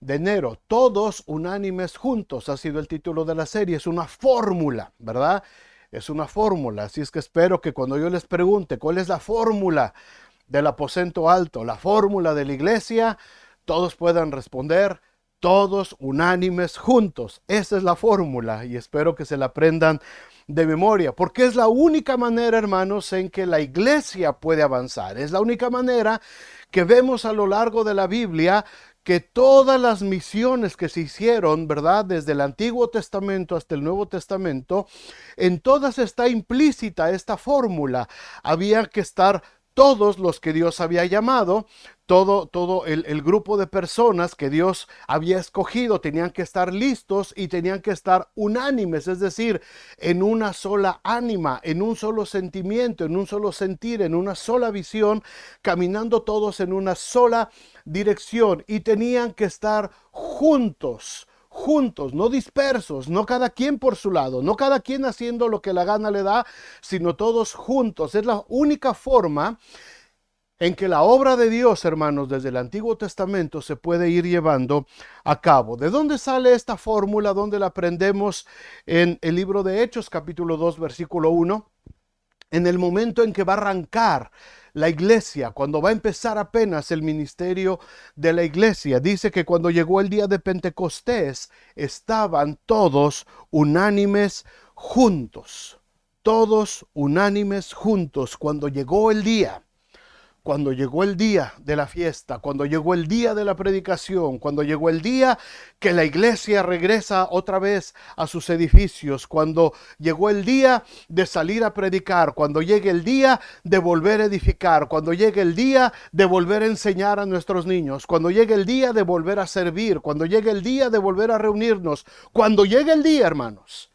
de enero. Todos unánimes juntos ha sido el título de la serie. Es una fórmula, ¿verdad? Es una fórmula. Así es que espero que cuando yo les pregunte cuál es la fórmula del aposento alto, la fórmula de la iglesia, todos puedan responder: todos unánimes juntos. Esa es la fórmula y espero que se la aprendan de memoria, porque es la única manera, hermanos, en que la iglesia puede avanzar. Es la única manera que vemos a lo largo de la Biblia que todas las misiones que se hicieron, ¿verdad? Desde el Antiguo Testamento hasta el Nuevo Testamento, en todas está implícita esta fórmula. Había que estar todos los que Dios había llamado, todo el grupo de personas que Dios había escogido tenían que estar listos y tenían que estar unánimes, es decir, en una sola ánima, en un solo sentimiento, en un solo sentir, en una sola visión, caminando todos en una sola dirección, y tenían que estar juntos. Juntos, no dispersos, no cada quien por su lado, no cada quien haciendo lo que la gana le da, sino todos juntos. Es la única forma en que la obra de Dios, hermanos, desde el Antiguo Testamento se puede ir llevando a cabo. ¿De dónde sale esta fórmula? ¿Dónde la aprendemos? En el libro de Hechos, capítulo 2, versículo 1. En el momento en que va a arrancar la iglesia, cuando va a empezar apenas el ministerio de la iglesia, dice que cuando llegó el día de Pentecostés, estaban todos unánimes juntos. Todos unánimes juntos. Cuando llegó el día de la fiesta, cuando llegó el día de la predicación, cuando llegó el día que la iglesia regresa otra vez a sus edificios, cuando llegó el día de salir a predicar, cuando llegue el día de volver a edificar, cuando llegue el día de volver a enseñar a nuestros niños, cuando llegue el día de volver a servir, cuando llegue el día de volver a reunirnos, cuando llegue el día, hermanos,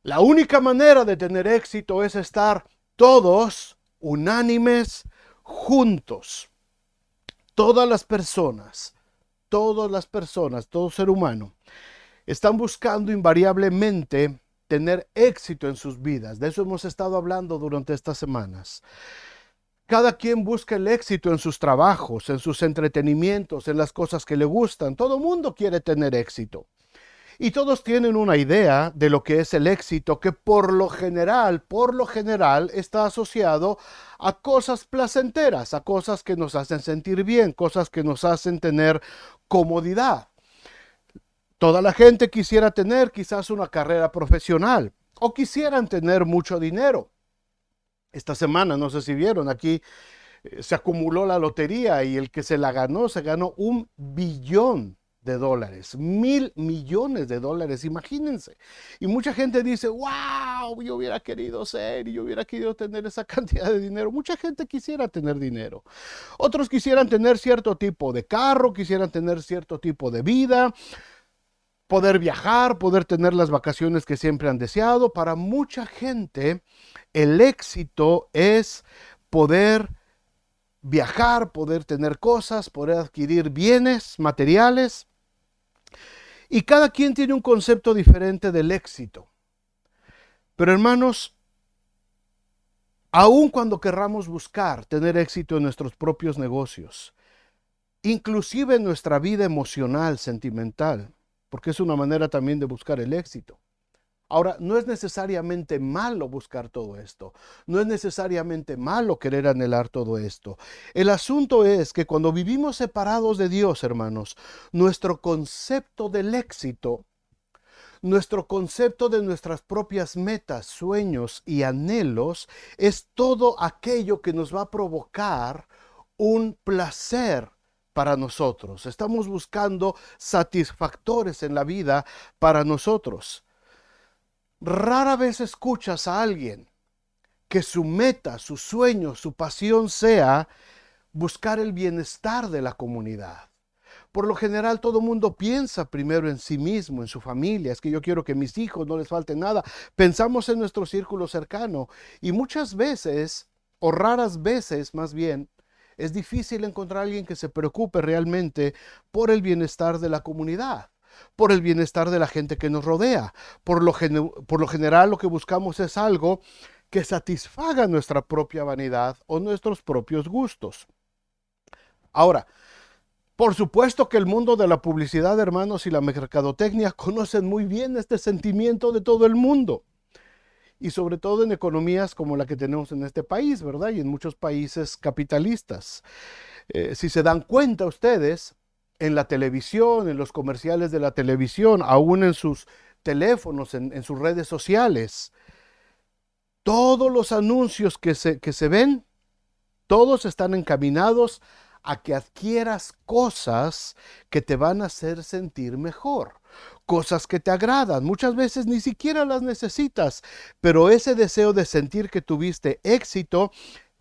la única manera de tener éxito es estar todos unánimes juntos. Todas las personas, todo ser humano, están buscando invariablemente tener éxito en sus vidas. De eso hemos estado hablando durante estas semanas. Cada quien busca el éxito en sus trabajos, en sus entretenimientos, en las cosas que le gustan. Todo mundo quiere tener éxito. Y todos tienen una idea de lo que es el éxito, que por lo general está asociado a cosas placenteras, a cosas que nos hacen sentir bien, cosas que nos hacen tener comodidad. Toda la gente quisiera tener quizás una carrera profesional o quisieran tener mucho dinero. Esta semana, no sé si vieron, aquí se acumuló la lotería y el que se ganó $1 billón, $1,000 millones, imagínense. Y mucha gente dice: wow, yo hubiera querido ser y yo hubiera querido tener esa cantidad de dinero. Mucha gente quisiera tener dinero. Otros quisieran tener cierto tipo de carro, quisieran tener cierto tipo de vida, poder viajar, poder tener las vacaciones que siempre han deseado. Para mucha gente, el éxito es poder viajar, poder tener cosas, poder adquirir bienes materiales. Y cada quien tiene un concepto diferente del éxito. Pero hermanos, aun cuando querramos buscar tener éxito en nuestros propios negocios, inclusive en nuestra vida emocional, sentimental, porque es una manera también de buscar el éxito. Ahora, no es necesariamente malo buscar todo esto. No es necesariamente malo querer anhelar todo esto. El asunto es que cuando vivimos separados de Dios, hermanos, nuestro concepto del éxito, nuestro concepto de nuestras propias metas, sueños y anhelos es todo aquello que nos va a provocar un placer para nosotros. Estamos buscando satisfactores en la vida para nosotros. Rara vez escuchas a alguien que su meta, su sueño, su pasión sea buscar el bienestar de la comunidad. Por lo general todo el mundo piensa primero en sí mismo, en su familia. Es que yo quiero que a mis hijos no les falte nada. Pensamos en nuestro círculo cercano y muchas veces, o raras veces más bien, es difícil encontrar a alguien que se preocupe realmente por el bienestar de la comunidad, por el bienestar de la gente que nos rodea. Por lo general lo que buscamos es algo que satisfaga nuestra propia vanidad o nuestros propios gustos. Ahora, Por supuesto que el mundo de la publicidad, hermanos, y la mercadotecnia conocen muy bien este sentimiento de todo el mundo. Y sobre todo en economías como la que tenemos en este país, ¿verdad? Y en muchos países capitalistas. Si se dan cuenta ustedes, en la televisión, en los comerciales de la televisión, aún en sus teléfonos, en sus redes sociales, todos los anuncios que se ven, todos están encaminados a que adquieras cosas que te van a hacer sentir mejor, cosas que te agradan. Muchas veces ni siquiera las necesitas, pero ese deseo de sentir que tuviste éxito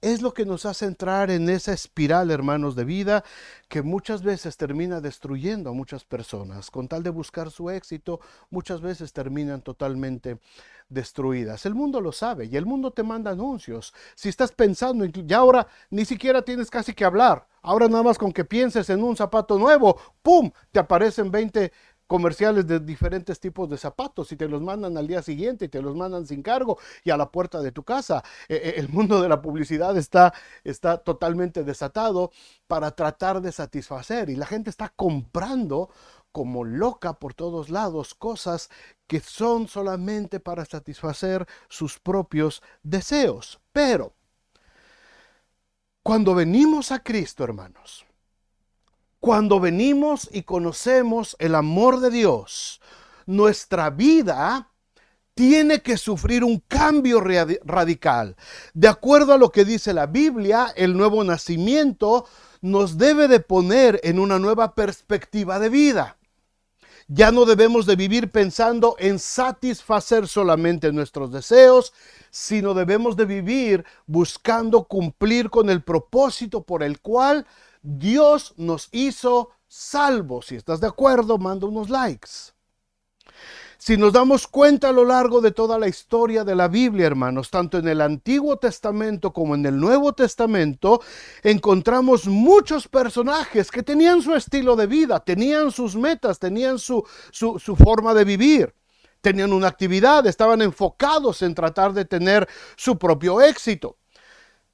es lo que nos hace entrar en esa espiral, hermanos, de vida que muchas veces termina destruyendo a muchas personas. Con tal de buscar su éxito, muchas veces terminan totalmente destruidas. El mundo lo sabe y el mundo te manda anuncios. Si estás pensando, ya ahora ni siquiera tienes casi que hablar. Ahora nada más con que pienses en un zapato nuevo, ¡pum!, te aparecen 20 comerciales de diferentes tipos de zapatos y te los mandan al día siguiente y te los mandan sin cargo y a la puerta de tu casa. El mundo de la publicidad está totalmente desatado para tratar de satisfacer y la gente está comprando como loca por todos lados cosas que son solamente para satisfacer sus propios deseos. Pero cuando venimos a Cristo, hermanos, cuando venimos y conocemos el amor de Dios, nuestra vida tiene que sufrir un cambio radical. De acuerdo a lo que dice la Biblia, el nuevo nacimiento nos debe de poner en una nueva perspectiva de vida. Ya no debemos de vivir pensando en satisfacer solamente nuestros deseos, sino debemos de vivir buscando cumplir con el propósito por el cual Dios nos hizo salvos. Si estás de acuerdo, manda unos likes. Si nos damos cuenta a lo largo de toda la historia de la Biblia, hermanos, tanto en el Antiguo Testamento como en el Nuevo Testamento, encontramos muchos personajes que tenían su estilo de vida, tenían sus metas, tenían su forma de vivir. Tenían una actividad, estaban enfocados en tratar de tener su propio éxito.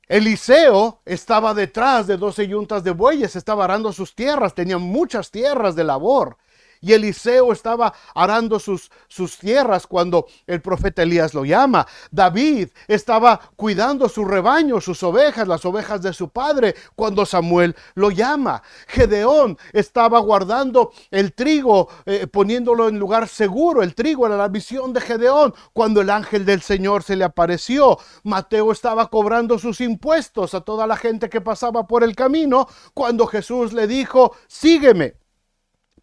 Eliseo estaba detrás de 12 yuntas de bueyes, estaba arando sus tierras, tenía muchas tierras de labor. Y Eliseo estaba arando sus tierras cuando el profeta Elías lo llama. David estaba cuidando su rebaño, sus ovejas, las ovejas de su padre, cuando Samuel lo llama. Gedeón estaba guardando el trigo, poniéndolo en lugar seguro. El trigo era la visión de Gedeón cuando el ángel del Señor se le apareció. Mateo estaba cobrando sus impuestos a toda la gente que pasaba por el camino cuando Jesús le dijo: sígueme.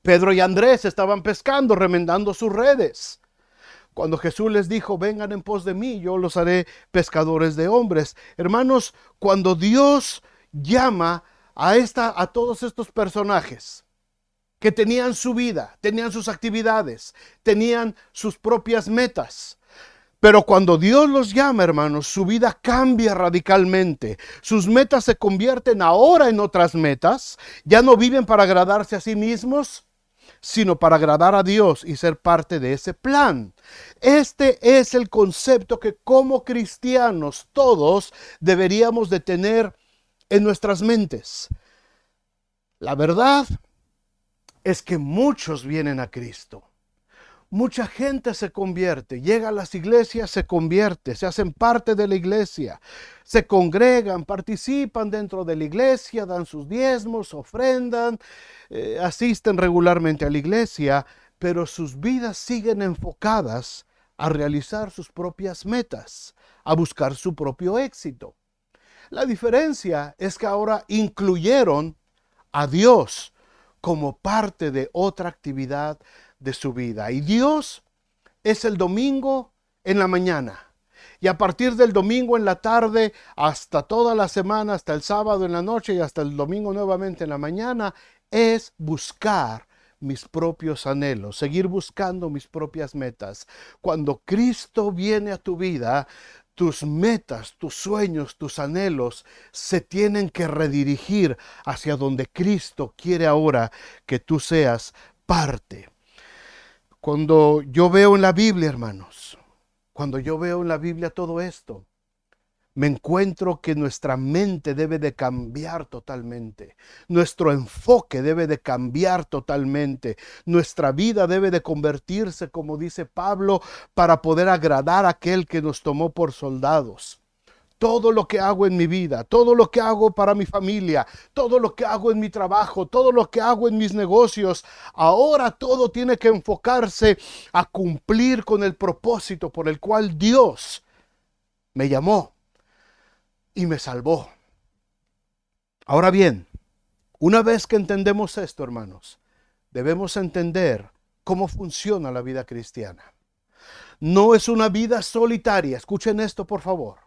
Pedro y Andrés estaban pescando, remendando sus redes. Cuando Jesús les dijo: vengan en pos de mí, yo los haré pescadores de hombres. Hermanos, cuando Dios llama a todos estos personajes que tenían su vida, tenían sus actividades, tenían sus propias metas, pero cuando Dios los llama, hermanos, su vida cambia radicalmente. Sus metas se convierten ahora en otras metas. Ya no viven para agradarse a sí mismos, sino para agradar a Dios y ser parte de ese plan. Este es el concepto que como cristianos todos deberíamos de tener en nuestras mentes. La verdad es que muchos vienen a Cristo. Mucha gente se convierte, llega a las iglesias, se convierte, se hacen parte de la iglesia, se congregan, participan dentro de la iglesia, dan sus diezmos, ofrendan, asisten regularmente a la iglesia, pero sus vidas siguen enfocadas a realizar sus propias metas, a buscar su propio éxito. La diferencia es que ahora incluyeron a Dios como parte de otra actividad de su vida. Y Dios es el domingo en la mañana. Y a partir del domingo en la tarde, hasta toda la semana, hasta el sábado en la noche y hasta el domingo nuevamente en la mañana, es buscar mis propios anhelos, seguir buscando mis propias metas. Cuando Cristo viene a tu vida, tus metas, tus sueños, tus anhelos se tienen que redirigir hacia donde Cristo quiere ahora que tú seas parte. Cuando yo veo en la Biblia, hermanos, cuando yo veo en la Biblia todo esto, me encuentro que nuestra mente debe de cambiar totalmente. Nuestro enfoque debe de cambiar totalmente. Nuestra vida debe de convertirse, como dice Pablo, para poder agradar a aquel que nos tomó por soldados. Todo lo que hago en mi vida, todo lo que hago para mi familia, todo lo que hago en mi trabajo, todo lo que hago en mis negocios, ahora todo tiene que enfocarse a cumplir con el propósito por el cual Dios me llamó y me salvó. Ahora bien, una vez que entendemos esto, hermanos, debemos entender cómo funciona la vida cristiana. No es una vida solitaria. Escuchen esto, por favor.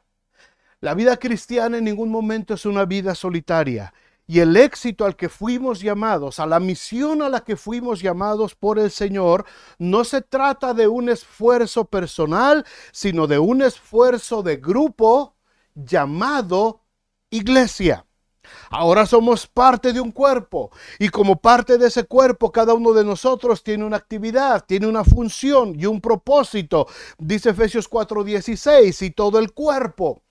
La vida cristiana en ningún momento es una vida solitaria. Y el éxito al que fuimos llamados, a la misión a la que fuimos llamados por el Señor, no se trata de un esfuerzo personal, sino de un esfuerzo de grupo llamado iglesia. Ahora somos parte de un cuerpo y como parte de ese cuerpo cada uno de nosotros tiene una actividad, tiene una función y un propósito. Dice Efesios 4:16, y todo el cuerpo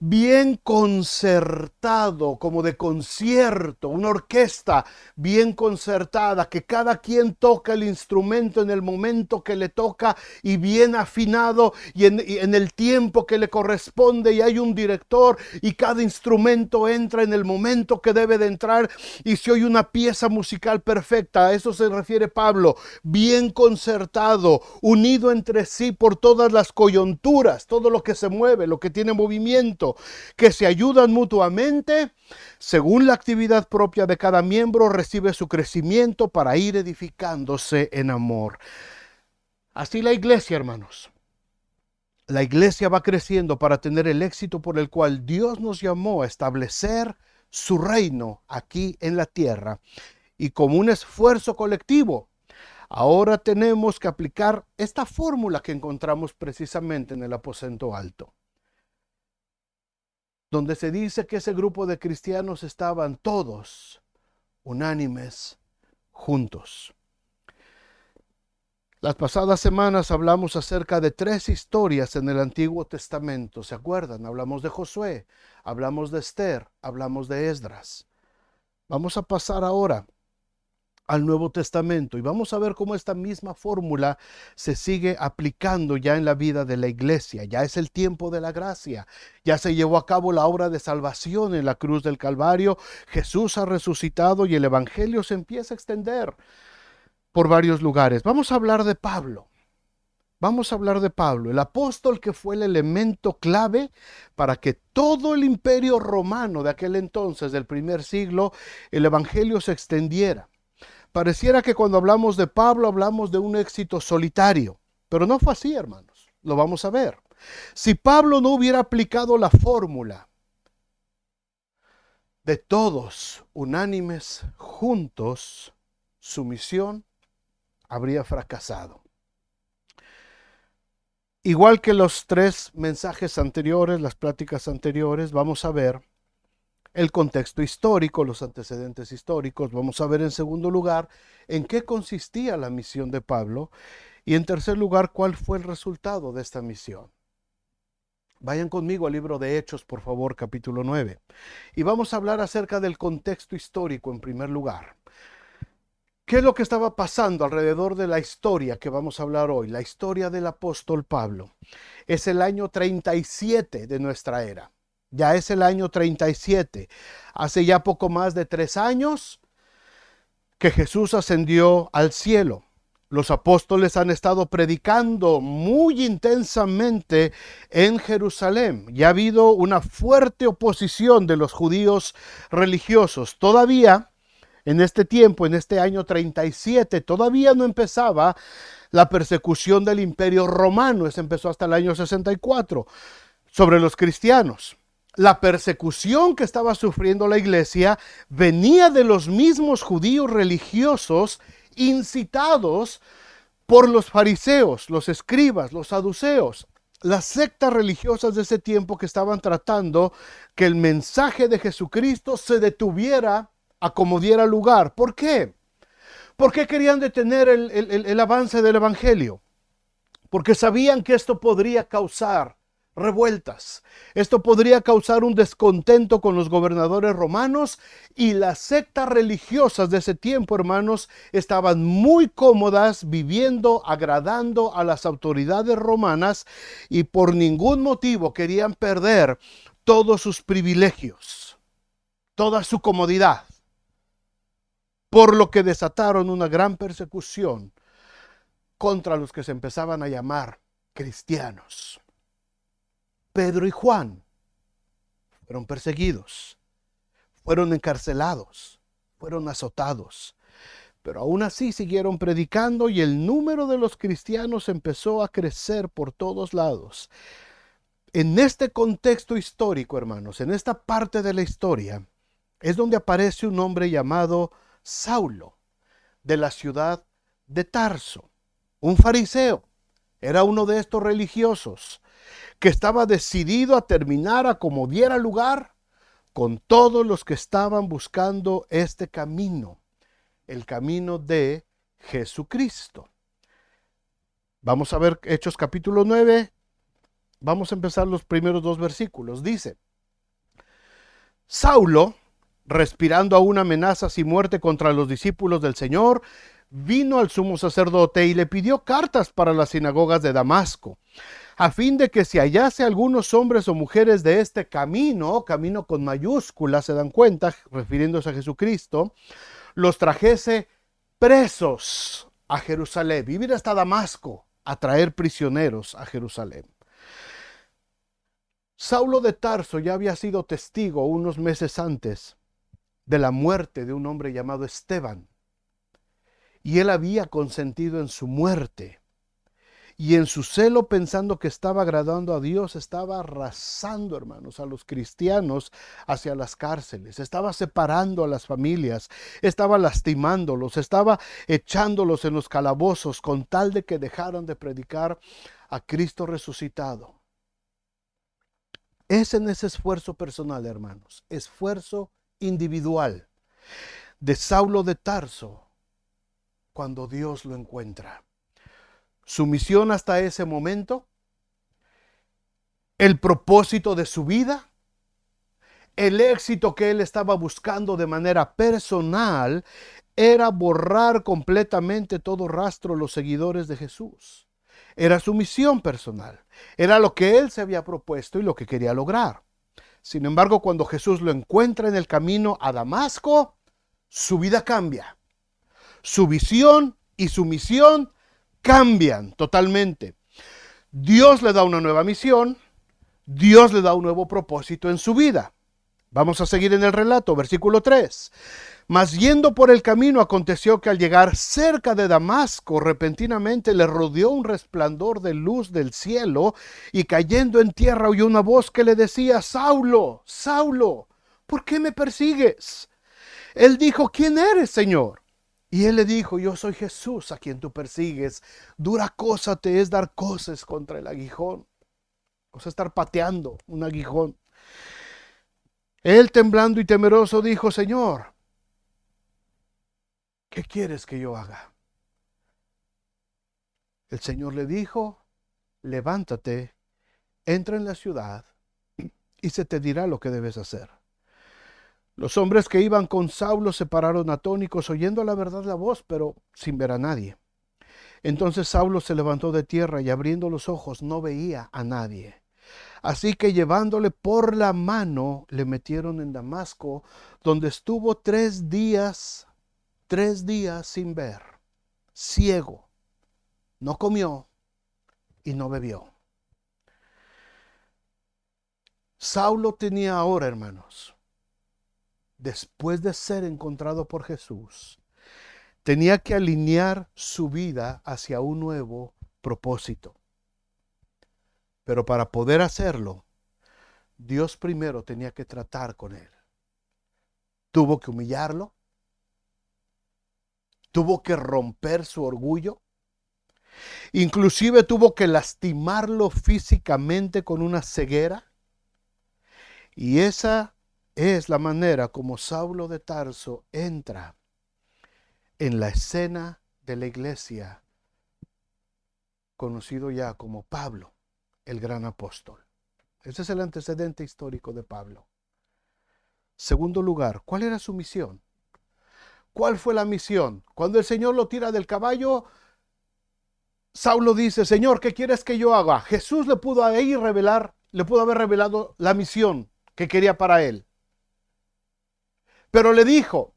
bien concertado, como de concierto, una orquesta bien concertada, que cada quien toca el instrumento en el momento que le toca y bien afinado y en el tiempo que le corresponde, y hay un director y cada instrumento entra en el momento que debe de entrar y se oye una pieza musical perfecta. A eso se refiere Pablo, bien concertado, unido entre sí por todas las coyunturas, todo lo que se mueve, lo que tiene movimiento, que se ayudan mutuamente, según la actividad propia de cada miembro, recibe su crecimiento para ir edificándose en amor. Así la iglesia, hermanos. La iglesia va creciendo para tener el éxito por el cual Dios nos llamó a establecer su reino aquí en la tierra. Y como un esfuerzo colectivo, ahora tenemos que aplicar esta fórmula que encontramos precisamente en el aposento alto, donde se dice que ese grupo de cristianos estaban todos unánimes, juntos. Las pasadas semanas hablamos acerca de 3 historias en el Antiguo Testamento, ¿se acuerdan? Hablamos de Josué, hablamos de Esther, hablamos de Esdras. Vamos a pasar ahora al Nuevo Testamento y vamos a ver cómo esta misma fórmula se sigue aplicando ya en la vida de la iglesia. Ya es el tiempo de la gracia, ya se llevó a cabo la obra de salvación en la cruz del Calvario, Jesús ha resucitado y el evangelio se empieza a extender por varios lugares. Vamos a hablar de Pablo. Vamos a hablar de Pablo, el apóstol que fue el elemento clave para que todo el imperio romano de aquel entonces, del primer siglo, el evangelio se extendiera. Pareciera que cuando hablamos de Pablo hablamos de un éxito solitario, pero no fue así, hermanos. Lo vamos a ver. Si Pablo no hubiera aplicado la fórmula de todos unánimes juntos, su misión habría fracasado. Igual que los 3 mensajes anteriores, las pláticas anteriores, vamos a ver el contexto histórico, los antecedentes históricos. Vamos a ver en segundo lugar en qué consistía la misión de Pablo y en tercer lugar cuál fue el resultado de esta misión. Vayan conmigo al libro de Hechos, por favor, capítulo 9. Y vamos a hablar acerca del contexto histórico en primer lugar. ¿Qué es lo que estaba pasando alrededor de la historia que vamos a hablar hoy? La historia del apóstol Pablo. Es el año 37 de nuestra era. Ya es el año 37. Hace ya poco más de 3 años que Jesús ascendió al cielo. Los apóstoles han estado predicando muy intensamente en Jerusalén. Ya ha habido una fuerte oposición de los judíos religiosos. Todavía, en este tiempo, en este año 37, todavía no empezaba la persecución del imperio romano. Eso empezó hasta el año 64 sobre los cristianos. La persecución que estaba sufriendo la iglesia venía de los mismos judíos religiosos incitados por los fariseos, los escribas, los saduceos, las sectas religiosas de ese tiempo que estaban tratando que el mensaje de Jesucristo se detuviera a como diera lugar. ¿Por qué? ¿Por qué querían detener el avance del evangelio? Porque sabían que esto podría causar revueltas. Esto podría causar un descontento con los gobernadores romanos, y las sectas religiosas de ese tiempo, hermanos, estaban muy cómodas viviendo, agradando a las autoridades romanas, y por ningún motivo querían perder todos sus privilegios, toda su comodidad, por lo que desataron una gran persecución contra los que se empezaban a llamar cristianos. Pedro y Juan fueron perseguidos, fueron encarcelados, fueron azotados, pero aún así siguieron predicando, y el número de los cristianos empezó a crecer por todos lados. En este contexto histórico, hermanos, en esta parte de la historia, es donde aparece un hombre llamado Saulo, de la ciudad de Tarso, un fariseo. Era uno de estos religiosos que estaba decidido a terminar a como diera lugar con todos los que estaban buscando este camino, el camino de Jesucristo. Vamos a ver Hechos capítulo 9. Vamos a empezar los primeros 2 versículos. Dice: Saulo, respirando aún amenazas y muerte contra los discípulos del Señor, vino al sumo sacerdote y le pidió cartas para las sinagogas de Damasco, a fin de que si hallase algunos hombres o mujeres de este camino, camino con mayúsculas, se dan cuenta, refiriéndose a Jesucristo, los trajese presos a Jerusalén, vivir hasta Damasco, a traer prisioneros a Jerusalén. Saulo de Tarso ya había sido testigo unos meses antes de la muerte de un hombre llamado Esteban, y él había consentido en su muerte. Y en su celo, pensando que estaba agradando a Dios, estaba arrasando, hermanos, a los cristianos hacia las cárceles, estaba separando a las familias, estaba lastimándolos, estaba echándolos en los calabozos con tal de que dejaran de predicar a Cristo resucitado. Es en ese esfuerzo personal, hermanos, esfuerzo individual de Saulo de Tarso, cuando Dios lo encuentra. Su misión hasta ese momento, el propósito de su vida, el éxito que él estaba buscando de manera personal, era borrar completamente todo rastro a los seguidores de Jesús. Era su misión personal, era lo que él se había propuesto y lo que quería lograr. Sin embargo, cuando Jesús lo encuentra en el camino a Damasco, su vida cambia. Su visión y su misión cambian totalmente. Dios le da una nueva misión, Dios le da un nuevo propósito en su vida. Vamos a seguir en el relato, versículo 3. Mas yendo por el camino, aconteció que al llegar cerca de Damasco, repentinamente le rodeó un resplandor de luz del cielo, y cayendo en tierra oyó una voz que le decía: Saulo, Saulo, ¿por qué me persigues? Él dijo: ¿quién eres, Señor? Y él le dijo: yo soy Jesús a quien tú persigues. Dura cosa te es dar coces contra el aguijón. O sea, estar pateando un aguijón. Él, temblando y temeroso, dijo: Señor, ¿qué quieres que yo haga? El Señor le dijo: levántate, entra en la ciudad y se te dirá lo que debes hacer. Los hombres que iban con Saulo se pararon atónitos, oyendo la verdad la voz, pero sin ver a nadie. Entonces Saulo se levantó de tierra y, abriendo los ojos, no veía a nadie. Así que, llevándole por la mano, le metieron en Damasco, donde estuvo 3 días sin ver, ciego. No comió y no bebió. Saulo tenía ahora, hermanos, después de ser encontrado por Jesús, tenía que alinear su vida hacia un nuevo propósito. Pero para poder hacerlo, Dios primero tenía que tratar con él. Tuvo que humillarlo, tuvo que romper su orgullo, inclusive tuvo que lastimarlo físicamente con una ceguera. Y esa es la manera como Saulo de Tarso entra en la escena de la iglesia, conocido ya como Pablo, el gran apóstol. Ese es el antecedente histórico de Pablo. Segundo lugar, ¿cuál era su misión? ¿Cuál fue la misión? Cuando el Señor lo tira del caballo, Saulo dice, Señor, ¿qué quieres que yo haga? Jesús le pudo haber revelado la misión que quería para él. Pero le dijo,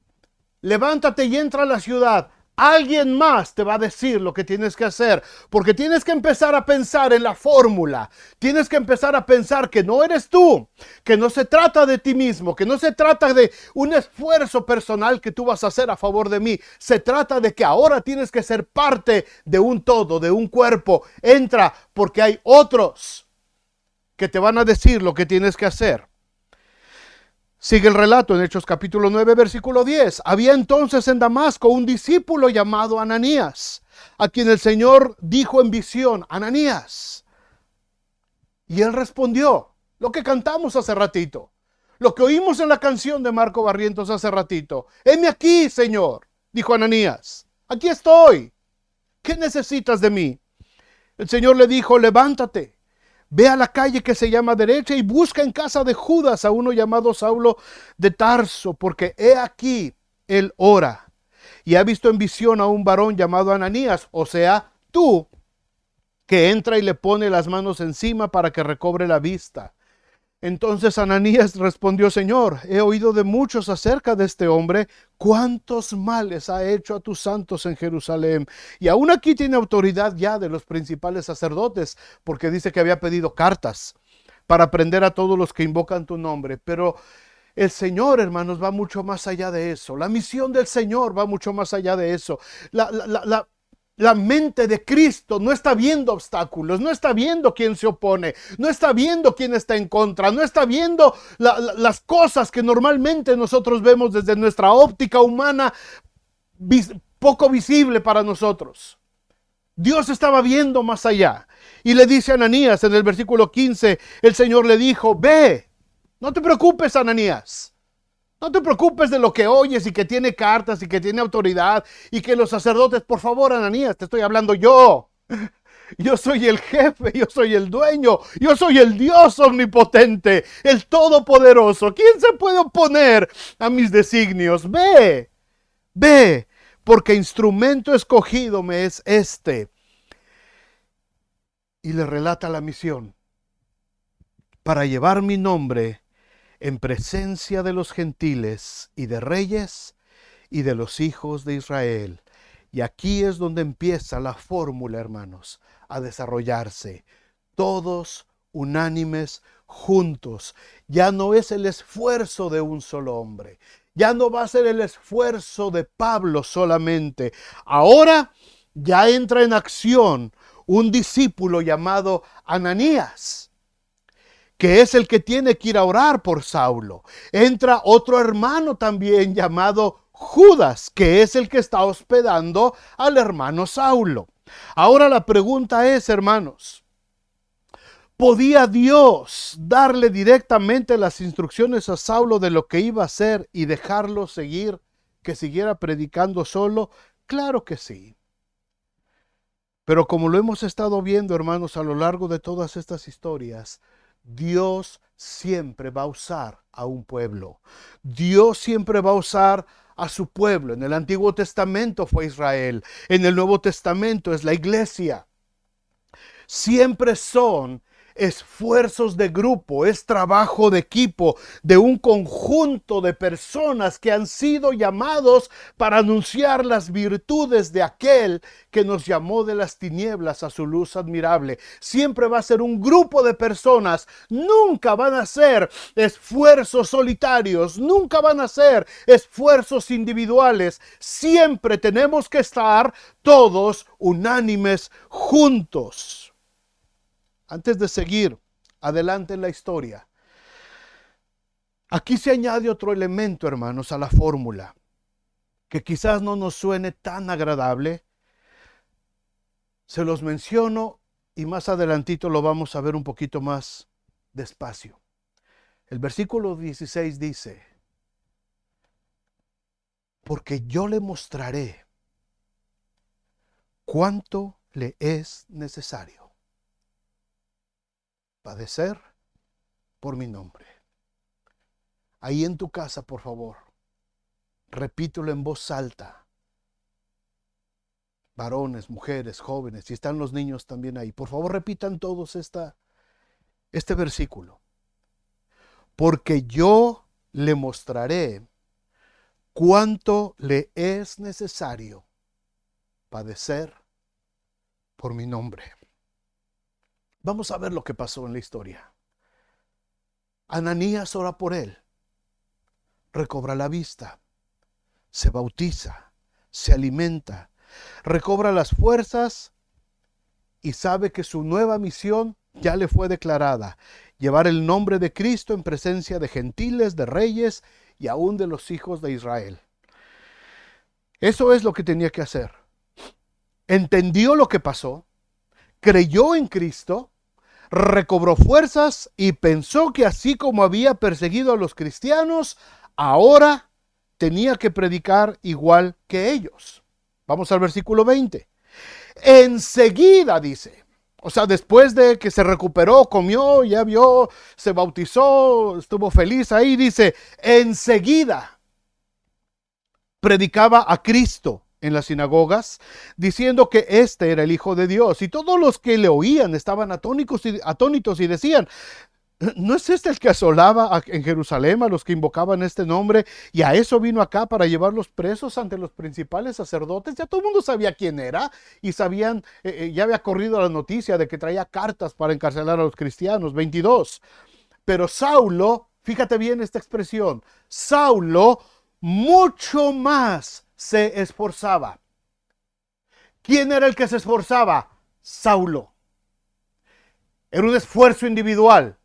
levántate y entra a la ciudad. Alguien más te va a decir lo que tienes que hacer, porque tienes que empezar a pensar en la fórmula. Tienes que empezar a pensar que no eres tú, que no se trata de ti mismo, que no se trata de un esfuerzo personal que tú vas a hacer a favor de mí. Se trata de que ahora tienes que ser parte de un todo, de un cuerpo. Entra, porque hay otros que te van a decir lo que tienes que hacer. Sigue el relato en Hechos capítulo 9, versículo 10. Había entonces en Damasco un discípulo llamado Ananías, a quien el Señor dijo en visión, Ananías. Y él respondió, lo que cantamos hace ratito, lo que oímos en la canción de Marco Barrientos hace ratito. Heme aquí, Señor, dijo Ananías, aquí estoy. ¿Qué necesitas de mí? El Señor le dijo, levántate. Ve a la calle que se llama derecha y busca en casa de Judas a uno llamado Saulo de Tarso, porque he aquí, él ora. Y ha visto en visión a un varón llamado Ananías, o sea, tú, que entra y le pone las manos encima para que recobre la vista. Entonces Ananías respondió, Señor, he oído de muchos acerca de este hombre, cuántos males ha hecho a tus santos en Jerusalén. Y aún aquí tiene autoridad ya de los principales sacerdotes, porque dice que había pedido cartas para prender a todos los que invocan tu nombre. Pero el Señor, hermanos, va mucho más allá de eso. La misión del Señor va mucho más allá de eso. La mente de Cristo no está viendo obstáculos, no está viendo quién se opone, no está viendo quién está en contra, no está viendo las cosas que normalmente nosotros vemos desde nuestra óptica humana poco visible para nosotros. Dios estaba viendo más allá. Y le dice a Ananías en el versículo 15, el Señor le dijo, ve, no te preocupes, Ananías. No te preocupes de lo que oyes y que tiene cartas y que tiene autoridad y que los sacerdotes, por favor, Ananías, te estoy hablando yo. Yo soy el jefe, yo soy el dueño, yo soy el Dios omnipotente, el todopoderoso. ¿Quién se puede oponer a mis designios? Ve, ve, porque instrumento escogido me es este. Y le relata la misión para llevar mi nombre en presencia de los gentiles y de reyes y de los hijos de Israel. Y aquí es donde empieza la fórmula, hermanos, a desarrollarse. Todos unánimes, juntos. Ya no es el esfuerzo de un solo hombre. Ya no va a ser el esfuerzo de Pablo solamente. Ahora ya entra en acción un discípulo llamado Ananías, que es el que tiene que ir a orar por Saulo. Entra otro hermano también llamado Judas, que es el que está hospedando al hermano Saulo. Ahora la pregunta es, hermanos, ¿podía Dios darle directamente las instrucciones a Saulo de lo que iba a hacer y dejarlo seguir, que siguiera predicando solo? Claro que sí. Pero como lo hemos estado viendo, hermanos, a lo largo de todas estas historias, Dios siempre va a usar a un pueblo. Dios siempre va a usar a su pueblo. En el Antiguo Testamento fue Israel. En el Nuevo Testamento es la iglesia. Siempre son esfuerzos de grupo, es trabajo de equipo, de un conjunto de personas que han sido llamados para anunciar las virtudes de aquel que nos llamó de las tinieblas a su luz admirable. Siempre va a ser un grupo de personas, nunca van a ser esfuerzos solitarios, nunca van a ser esfuerzos individuales. Siempre tenemos que estar todos unánimes juntos. Antes de seguir adelante en la historia, aquí se añade otro elemento, hermanos, a la fórmula, que quizás no nos suene tan agradable. Se los menciono y más adelantito lo vamos a ver un poquito más despacio. El versículo 16 dice, porque yo le mostraré cuánto le es necesario padecer por mi nombre. Ahí en tu casa, por favor, repítelo en voz alta. Varones, mujeres, jóvenes, si están los niños también ahí, por favor repitan todos este versículo. Porque yo le mostraré cuánto le es necesario padecer por mi nombre. Vamos a ver lo que pasó en la historia. Ananías ora por él, recobra la vista, se bautiza, se alimenta, recobra las fuerzas y sabe que su nueva misión ya le fue declarada: llevar el nombre de Cristo en presencia de gentiles, de reyes y aún de los hijos de Israel. Eso es lo que tenía que hacer. Entendió lo que pasó, creyó en Cristo, recobró fuerzas y pensó que así como había perseguido a los cristianos, ahora tenía que predicar igual que ellos. Vamos al versículo 20. Enseguida dice, o sea, después de que se recuperó, comió, ya vio, se bautizó, estuvo feliz ahí, dice, enseguida predicaba a Cristo en las sinagogas, diciendo que este era el Hijo de Dios. Y todos los que le oían estaban atónitos y decían, ¿no es este el que asolaba en Jerusalén a los que invocaban este nombre? Y a eso vino acá para llevarlos presos ante los principales sacerdotes. Ya todo el mundo sabía quién era y sabían, ya había corrido la noticia de que traía cartas para encarcelar a los cristianos. 22. Pero Saulo, fíjate bien esta expresión, Saulo mucho más se esforzaba. ¿Quién era el que se esforzaba? Saulo. Era un esfuerzo individual.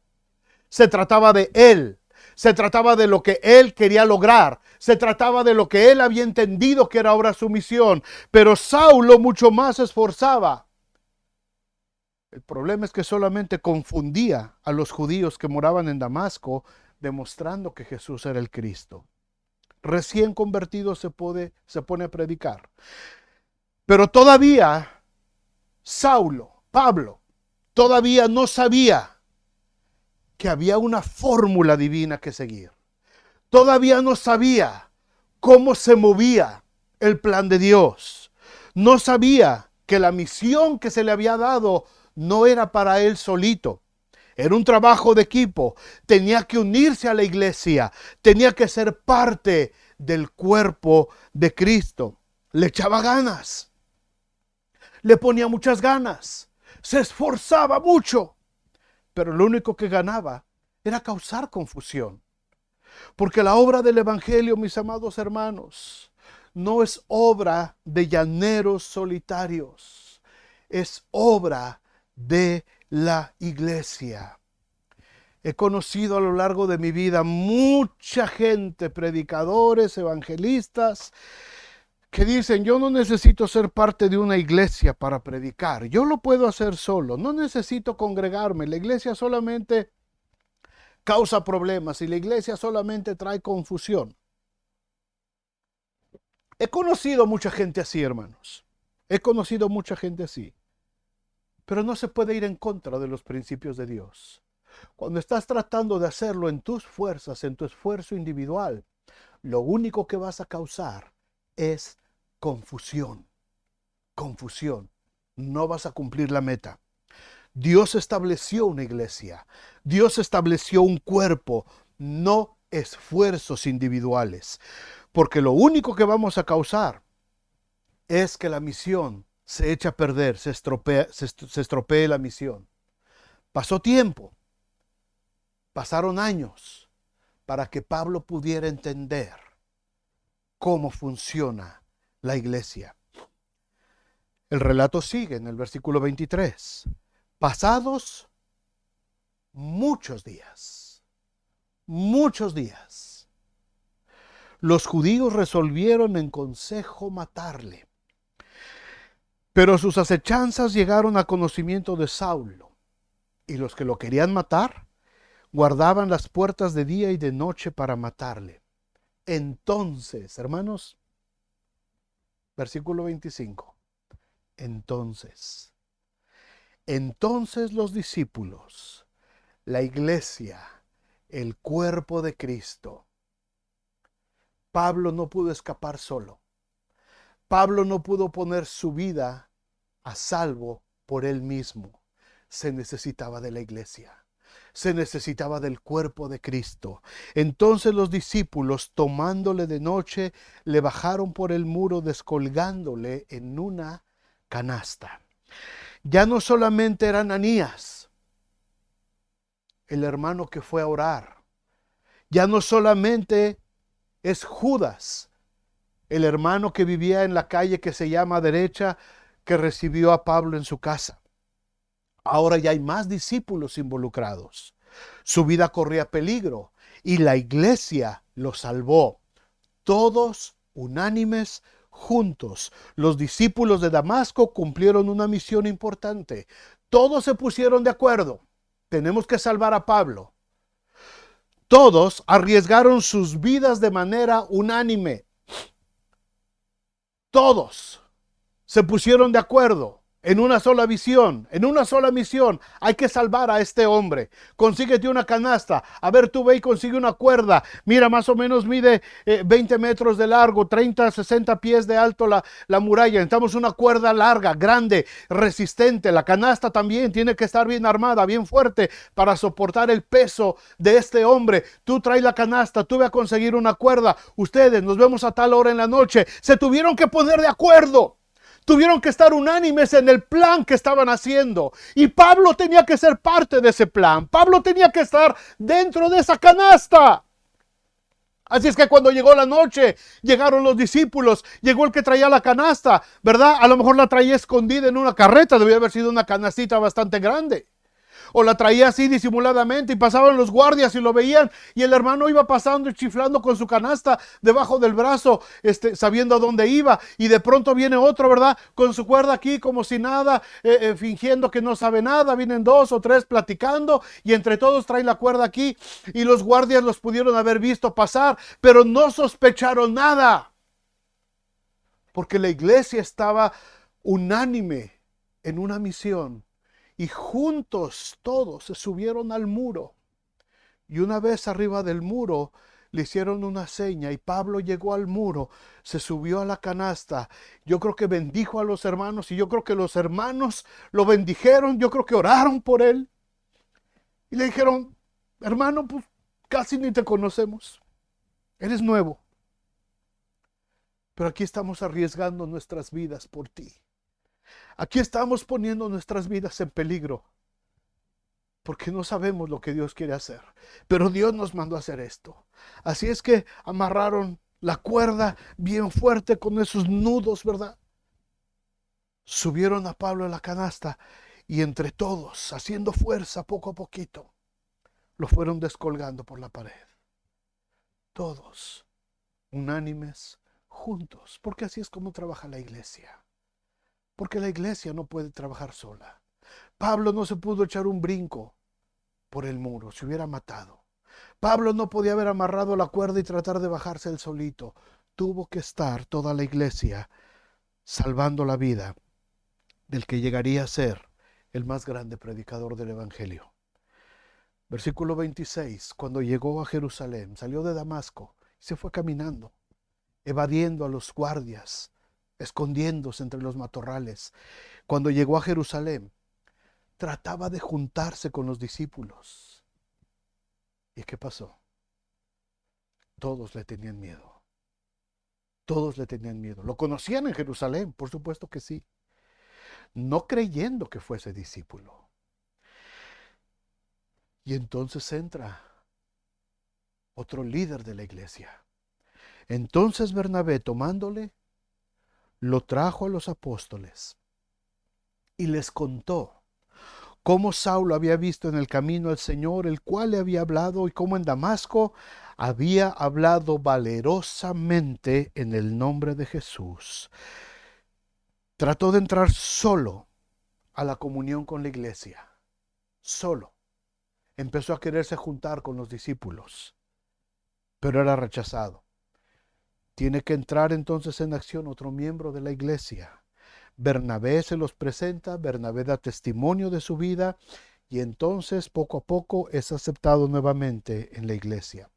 Se trataba de él, se trataba de lo que él quería lograr, se trataba de lo que él había entendido que era ahora su misión, pero Saulo mucho más se esforzaba. El problema es que solamente confundía a los judíos que moraban en Damasco, demostrando que Jesús era el Cristo. Recién convertido se pone a predicar. Pero todavía Pablo, todavía no sabía que había una fórmula divina que seguir. Todavía no sabía cómo se movía el plan de Dios. No sabía que la misión que se le había dado no era para él solito. Era un trabajo de equipo. Tenía que unirse a la iglesia. Tenía que ser parte del cuerpo de Cristo. Le echaba ganas. Le ponía muchas ganas. Se esforzaba mucho. Pero lo único que ganaba era causar confusión. Porque la obra del Evangelio, mis amados hermanos, no es obra de llaneros solitarios. Es obra de la iglesia. He conocido a lo largo de mi vida mucha gente, predicadores, evangelistas, que dicen, yo no necesito ser parte de una iglesia para predicar. Yo lo puedo hacer solo. No necesito congregarme. La iglesia solamente causa problemas y la iglesia solamente trae confusión. He conocido mucha gente así, hermanos. He conocido mucha gente así. Pero no se puede ir en contra de los principios de Dios. Cuando estás tratando de hacerlo en tus fuerzas, en tu esfuerzo individual, lo único que vas a causar es confusión. Confusión. No vas a cumplir la meta. Dios estableció una iglesia. Dios estableció un cuerpo, no esfuerzos individuales. Porque lo único que vamos a causar es que la misión se echa a perder, se estropee la misión. Pasó tiempo, pasaron años para que Pablo pudiera entender cómo funciona la iglesia. El relato sigue en el versículo 23. Pasados muchos días, los judíos resolvieron en consejo matarle. Pero sus acechanzas llegaron a conocimiento de Saulo, y los que lo querían matar guardaban las puertas de día y de noche para matarle. Entonces, hermanos, versículo 25. Entonces los discípulos, la iglesia, el cuerpo de Cristo. Pablo no pudo escapar solo. Pablo no pudo poner su vida a salvo por él mismo. Se necesitaba de la iglesia. Se necesitaba del cuerpo de Cristo. Entonces los discípulos, tomándole de noche, le bajaron por el muro, descolgándole en una canasta. Ya no solamente era Ananías, el hermano que fue a orar. Ya no solamente es Judas, el hermano que vivía en la calle que se llama Derecha, que recibió a Pablo en su casa. Ahora ya hay más discípulos involucrados. Su vida corría peligro y la iglesia lo salvó. Todos unánimes, juntos. Los discípulos de Damasco cumplieron una misión importante. Todos se pusieron de acuerdo. Tenemos que salvar a Pablo. Todos arriesgaron sus vidas de manera unánime. Todos se pusieron de acuerdo en una sola visión, en una sola misión. Hay que salvar a este hombre. Consíguete una canasta. A ver, tú ve y consigue una cuerda. Mira, más o menos mide 20 metros de largo, 30, 60 pies de alto la muralla. Necesitamos una cuerda larga, grande, resistente. La canasta también tiene que estar bien armada, bien fuerte para soportar el peso de este hombre. Tú traes la canasta, tú ve a conseguir una cuerda. Ustedes, nos vemos a tal hora en la noche. Se tuvieron que poner de acuerdo. Tuvieron que estar unánimes en el plan que estaban haciendo. Y Pablo tenía que ser parte de ese plan. Pablo tenía que estar dentro de esa canasta. Así es que cuando llegó la noche, llegaron los discípulos, llegó el que traía la canasta, ¿verdad? A lo mejor la traía escondida en una carreta, debía haber sido una canastita bastante grande. O la traía así disimuladamente y pasaban los guardias y lo veían y el hermano iba pasando y chiflando con su canasta debajo del brazo, sabiendo a dónde iba, y de pronto viene otro, ¿verdad? Con su cuerda aquí como si nada, fingiendo que no sabe nada. Vienen dos o tres platicando y entre todos traen la cuerda aquí, y los guardias los pudieron haber visto pasar, pero no sospecharon nada porque la iglesia estaba unánime en una misión. Y juntos todos se subieron al muro. Y una vez arriba del muro le hicieron una seña y Pablo llegó al muro, se subió a la canasta. Yo creo que bendijo a los hermanos y yo creo que los hermanos lo bendijeron. Yo creo que oraron por él. Y le dijeron, hermano, pues casi ni te conocemos. Eres nuevo. Pero aquí estamos arriesgando nuestras vidas por ti. Aquí estamos poniendo nuestras vidas en peligro porque no sabemos lo que Dios quiere hacer. Pero Dios nos mandó a hacer esto. Así es que amarraron la cuerda bien fuerte con esos nudos, ¿verdad? Subieron a Pablo en la canasta y entre todos, haciendo fuerza poco a poquito, lo fueron descolgando por la pared. Todos, unánimes, juntos, porque así es como trabaja la iglesia. Porque la iglesia no puede trabajar sola. Pablo no se pudo echar un brinco por el muro, se hubiera matado. Pablo no podía haber amarrado la cuerda y tratar de bajarse él solito. Tuvo que estar toda la iglesia salvando la vida del que llegaría a ser el más grande predicador del evangelio. Versículo 26, cuando llegó a Jerusalén, salió de Damasco y se fue caminando, evadiendo a los guardias, escondiéndose entre los matorrales. Cuando llegó a Jerusalén, trataba de juntarse con los discípulos. ¿Y qué pasó? Todos le tenían miedo. Todos le tenían miedo. Lo conocían en Jerusalén, por supuesto que sí. No creyendo que fuese discípulo. Y entonces entra otro líder de la iglesia. Entonces Bernabé, tomándole, lo trajo a los apóstoles y les contó cómo Saulo había visto en el camino al Señor, el cual le había hablado, y cómo en Damasco había hablado valerosamente en el nombre de Jesús. Trató de entrar solo a la comunión con la iglesia. Solo. Empezó a quererse juntar con los discípulos, pero era rechazado. Tiene que entrar entonces en acción otro miembro de la iglesia. Bernabé se los presenta, Bernabé da testimonio de su vida y entonces poco a poco es aceptado nuevamente en la iglesia.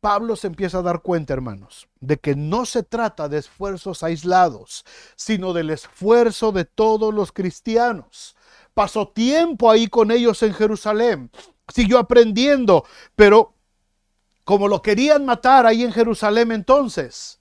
Pablo se empieza a dar cuenta, hermanos, de que no se trata de esfuerzos aislados, sino del esfuerzo de todos los cristianos. Pasó tiempo ahí con ellos en Jerusalén, siguió aprendiendo, pero como lo querían matar ahí en Jerusalén entonces,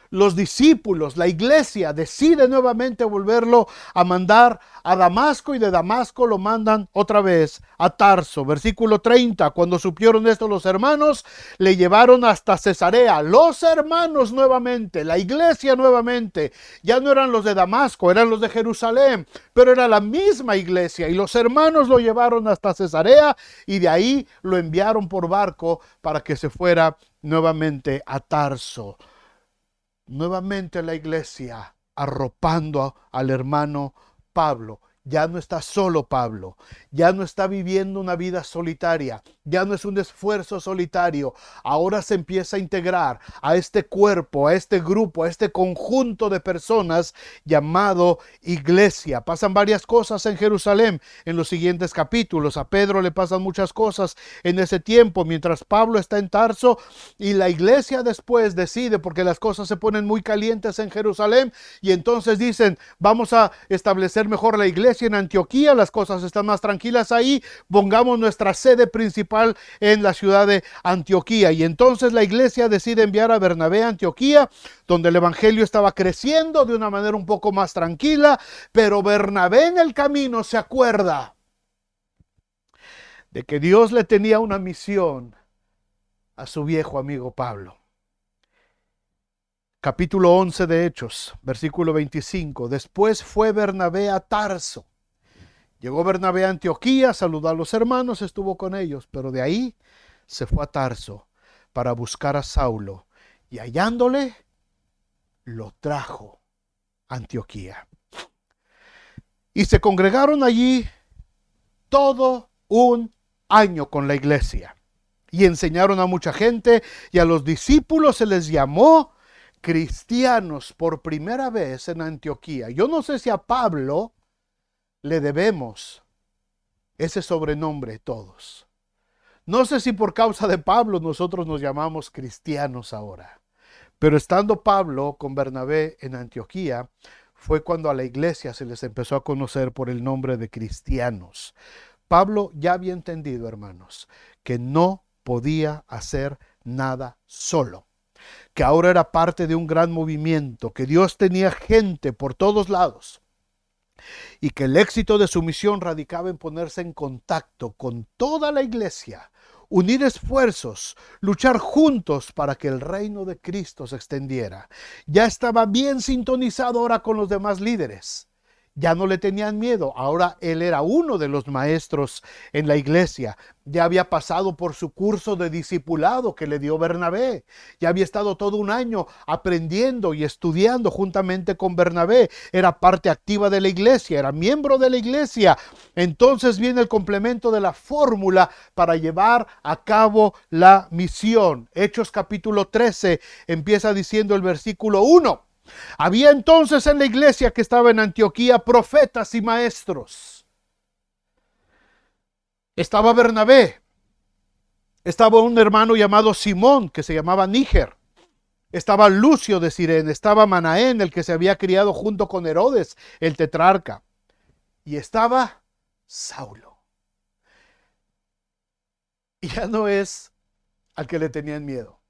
los discípulos, la iglesia, decide nuevamente volverlo a mandar a Damasco, y de Damasco lo mandan otra vez a Tarso. Versículo 30, cuando supieron esto los hermanos, le llevaron hasta Cesarea. Los hermanos nuevamente, la iglesia nuevamente, ya no eran los de Damasco, eran los de Jerusalén, pero era la misma iglesia, y los hermanos lo llevaron hasta Cesarea, y de ahí lo enviaron por barco para que se fuera nuevamente a Tarso. Nuevamente la iglesia arropando al hermano Pablo. Ya no está solo Pablo, ya no está viviendo una vida solitaria, ya no es un esfuerzo solitario. Ahora se empieza a integrar a este cuerpo, a este grupo, a este conjunto de personas llamado iglesia. Pasan varias cosas en Jerusalén en los siguientes capítulos. A Pedro le pasan muchas cosas en ese tiempo, mientras Pablo está en Tarso, y la iglesia después decide, porque las cosas se ponen muy calientes en Jerusalén, y entonces dicen, vamos a establecer mejor la iglesia en Antioquía, las cosas están más tranquilas ahí, pongamos nuestra sede principal en la ciudad de Antioquía. Y entonces la iglesia decide enviar a Bernabé a Antioquía, donde el evangelio estaba creciendo de una manera un poco más tranquila, pero Bernabé en el camino se acuerda de que Dios le tenía una misión a su viejo amigo Pablo. Capítulo 11 de Hechos, versículo 25. Después fue Bernabé a Tarso. Llegó Bernabé a Antioquía, saludó a los hermanos, estuvo con ellos, pero de ahí se fue a Tarso para buscar a Saulo, y hallándole, lo trajo a Antioquía. Y se congregaron allí todo un año con la iglesia, y enseñaron a mucha gente, y a los discípulos se les llamó cristianos por primera vez en Antioquía. Yo no sé si a Pablo le debemos ese sobrenombre todos. No sé si por causa de Pablo nosotros nos llamamos cristianos ahora. Pero estando Pablo con Bernabé en Antioquía, fue cuando a la iglesia se les empezó a conocer por el nombre de cristianos. Pablo ya había entendido, hermanos, que no podía hacer nada solo, que ahora era parte de un gran movimiento, que Dios tenía gente por todos lados, y que el éxito de su misión radicaba en ponerse en contacto con toda la iglesia, unir esfuerzos, luchar juntos para que el reino de Cristo se extendiera. Ya estaba bien sintonizado ahora con los demás líderes. Ya no le tenían miedo, ahora él era uno de los maestros en la iglesia. Ya había pasado por su curso de discipulado que le dio Bernabé. Ya había estado todo un año aprendiendo y estudiando juntamente con Bernabé. Era parte activa de la iglesia, era miembro de la iglesia. Entonces viene el complemento de la fórmula para llevar a cabo la misión. Hechos capítulo 13 empieza diciendo el versículo 1. Había entonces en la iglesia que estaba en Antioquía profetas y maestros. Estaba Bernabé, estaba un hermano llamado Simón que se llamaba Níger, estaba Lucio de Cirene, estaba Manaén, el que se había criado junto con Herodes, el tetrarca, y estaba Saulo. Y ya no es al que le tenían miedo,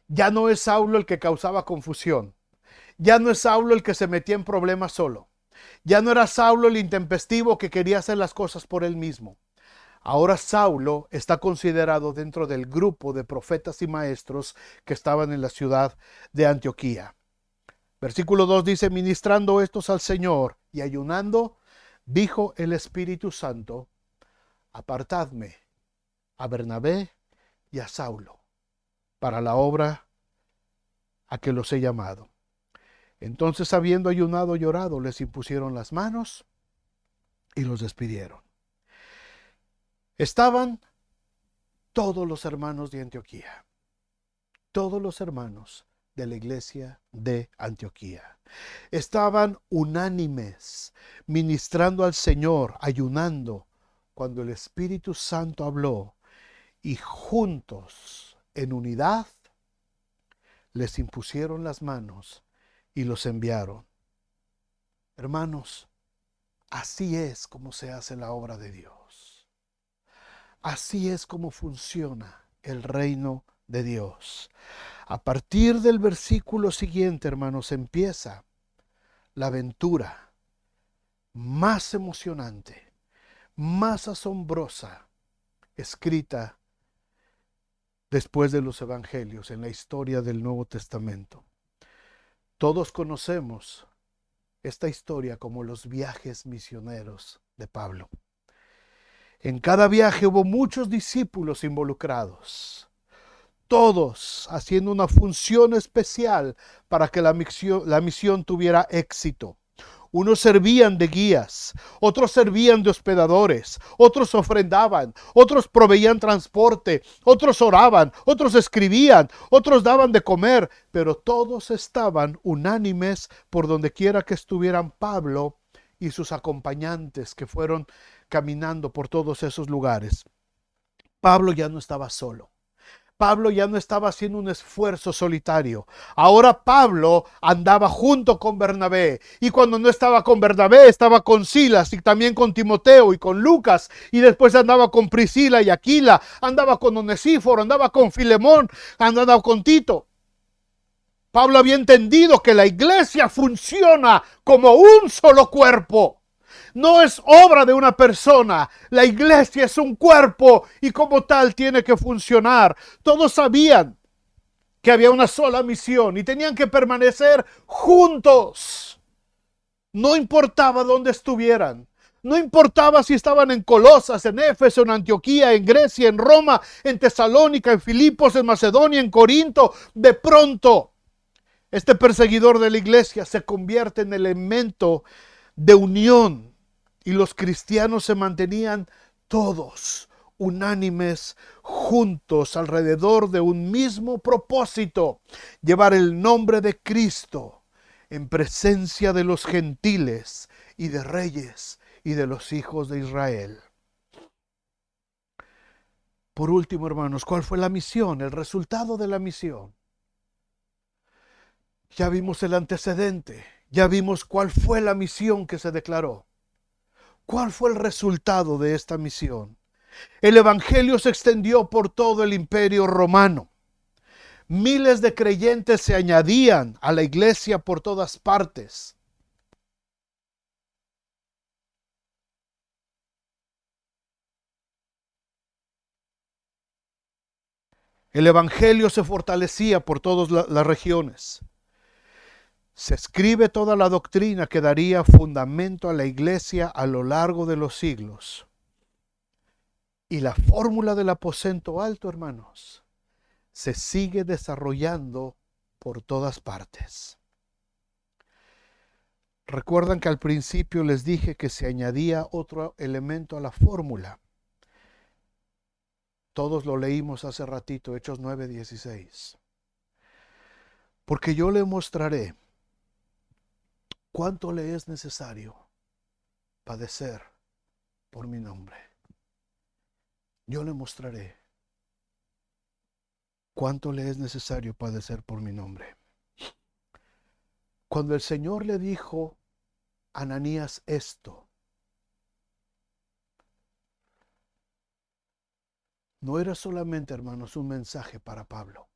ya no es Saulo el que causaba confusión. Ya no es Saulo el que se metía en problemas solo. Ya no era Saulo el intempestivo que quería hacer las cosas por él mismo. Ahora Saulo está considerado dentro del grupo de profetas y maestros que estaban en la ciudad de Antioquía. Versículo 2 dice, ministrando estos al Señor y ayunando, dijo el Espíritu Santo, apartadme a Bernabé y a Saulo para la obra a que los he llamado. Entonces, habiendo ayunado y orado, les impusieron las manos y los despidieron. Estaban todos los hermanos de Antioquía, todos los hermanos de la iglesia de Antioquía. Estaban unánimes, ministrando al Señor, ayunando, cuando el Espíritu Santo habló y juntos, en unidad, les impusieron las manos y los enviaron. Hermanos, así es como se hace la obra de Dios. Así es como funciona el reino de Dios. A partir del versículo siguiente, hermanos, empieza la aventura más emocionante, más asombrosa, escrita después de los evangelios en la historia del Nuevo Testamento. Todos conocemos esta historia como los viajes misioneros de Pablo. En cada viaje hubo muchos discípulos involucrados, todos haciendo una función especial para que la misión tuviera éxito. Unos servían de guías, otros servían de hospedadores, otros ofrendaban, otros proveían transporte, otros oraban, otros escribían, otros daban de comer, pero todos estaban unánimes por donde quiera que estuvieran Pablo y sus acompañantes que fueron caminando por todos esos lugares. Pablo ya no estaba solo. Pablo ya no estaba haciendo un esfuerzo solitario. Ahora Pablo andaba junto con Bernabé. Y cuando no estaba con Bernabé, estaba con Silas y también con Timoteo y con Lucas. Y después andaba con Priscila y Aquila. Andaba con Onesíforo, andaba con Filemón, andaba con Tito. Pablo había entendido que la iglesia funciona como un solo cuerpo. No es obra de una persona. La iglesia es un cuerpo y como tal tiene que funcionar. Todos sabían que había una sola misión y tenían que permanecer juntos. No importaba dónde estuvieran. No importaba si estaban en Colosas, en Éfeso, en Antioquía, en Grecia, en Roma, en Tesalónica, en Filipos, en Macedonia, en Corinto. De pronto, este perseguidor de la iglesia se convierte en elemento de unión. Y los cristianos se mantenían todos unánimes, juntos, alrededor de un mismo propósito: llevar el nombre de Cristo en presencia de los gentiles y de reyes y de los hijos de Israel. Por último, hermanos, ¿cuál fue la misión? El resultado de la misión. Ya vimos el antecedente, ya vimos cuál fue la misión que se declaró. ¿Cuál fue el resultado de esta misión? El evangelio se extendió por todo el imperio romano. Miles de creyentes se añadían a la iglesia por todas partes. El evangelio se fortalecía por todas las regiones. Se escribe toda la doctrina que daría fundamento a la iglesia a lo largo de los siglos. Y la fórmula del aposento alto, hermanos, se sigue desarrollando por todas partes. Recuerdan que al principio les dije que se añadía otro elemento a la fórmula. Todos lo leímos hace ratito, Hechos 9:16. Porque yo le mostraré cuánto le es necesario padecer por mi nombre. Yo le mostraré cuánto le es necesario padecer por mi nombre. Cuando el Señor le dijo a Ananías esto, no era solamente, hermanos, un mensaje para Pablo.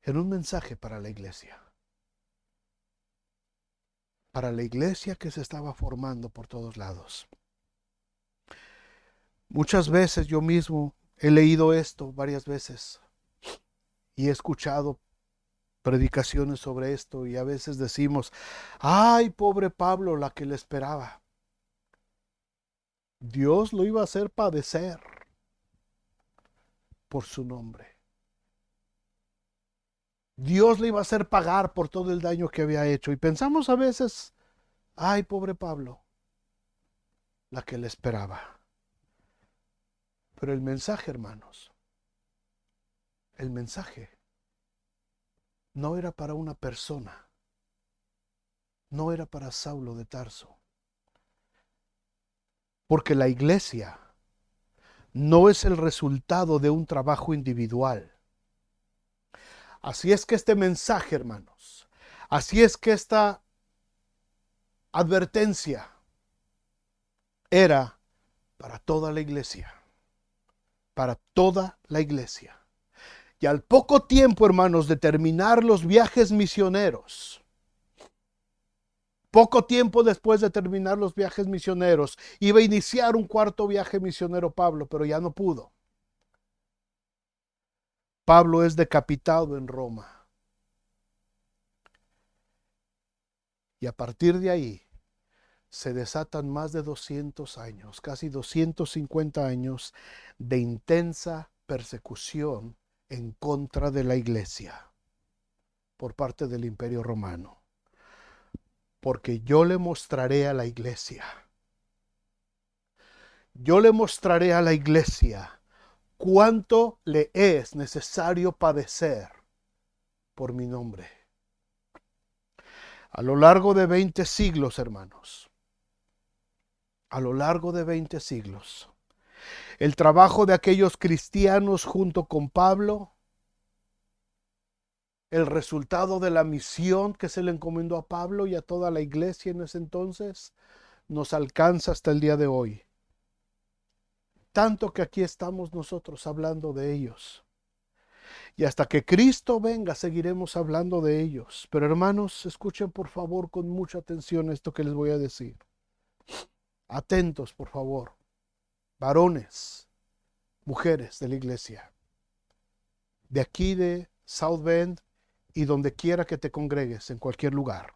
Era un mensaje para la iglesia. Para la iglesia que se estaba formando por todos lados. Muchas veces yo mismo he leído esto varias veces y he escuchado predicaciones sobre esto y a veces decimos, ay, pobre Pablo, la que le esperaba. Dios lo iba a hacer padecer por su nombre. Dios le iba a hacer pagar por todo el daño que había hecho. Y pensamos a veces, ay, pobre Pablo, la que le esperaba. Pero el mensaje, hermanos, el mensaje no era para una persona, no era para Saulo de Tarso. Porque la iglesia no es el resultado de un trabajo individual. Así es que este mensaje, hermanos, así es que esta advertencia era para toda la iglesia, para toda la iglesia. Y al poco tiempo, hermanos, de terminar los viajes misioneros, poco tiempo después de terminar los viajes misioneros, iba a iniciar un cuarto viaje misionero Pablo, pero ya no pudo. Pablo es decapitado en Roma. Y a partir de ahí se desatan más de 200 años, casi 250 años de intensa persecución en contra de la iglesia por parte del Imperio Romano. Porque yo le mostraré a la iglesia, cuánto le es necesario padecer por mi nombre. A lo largo de 20 siglos, hermanos, a lo largo de 20 siglos, el trabajo de aquellos cristianos junto con Pablo, el resultado de la misión que se le encomendó a Pablo y a toda la iglesia en ese entonces, nos alcanza hasta el día de hoy. Tanto que aquí estamos nosotros hablando de ellos. Y hasta que Cristo venga, seguiremos hablando de ellos. Pero hermanos, escuchen por favor con mucha atención esto que les voy a decir. Atentos, por favor. Varones, mujeres de la iglesia, de aquí de South Bend y donde quiera que te congregues, en cualquier lugar.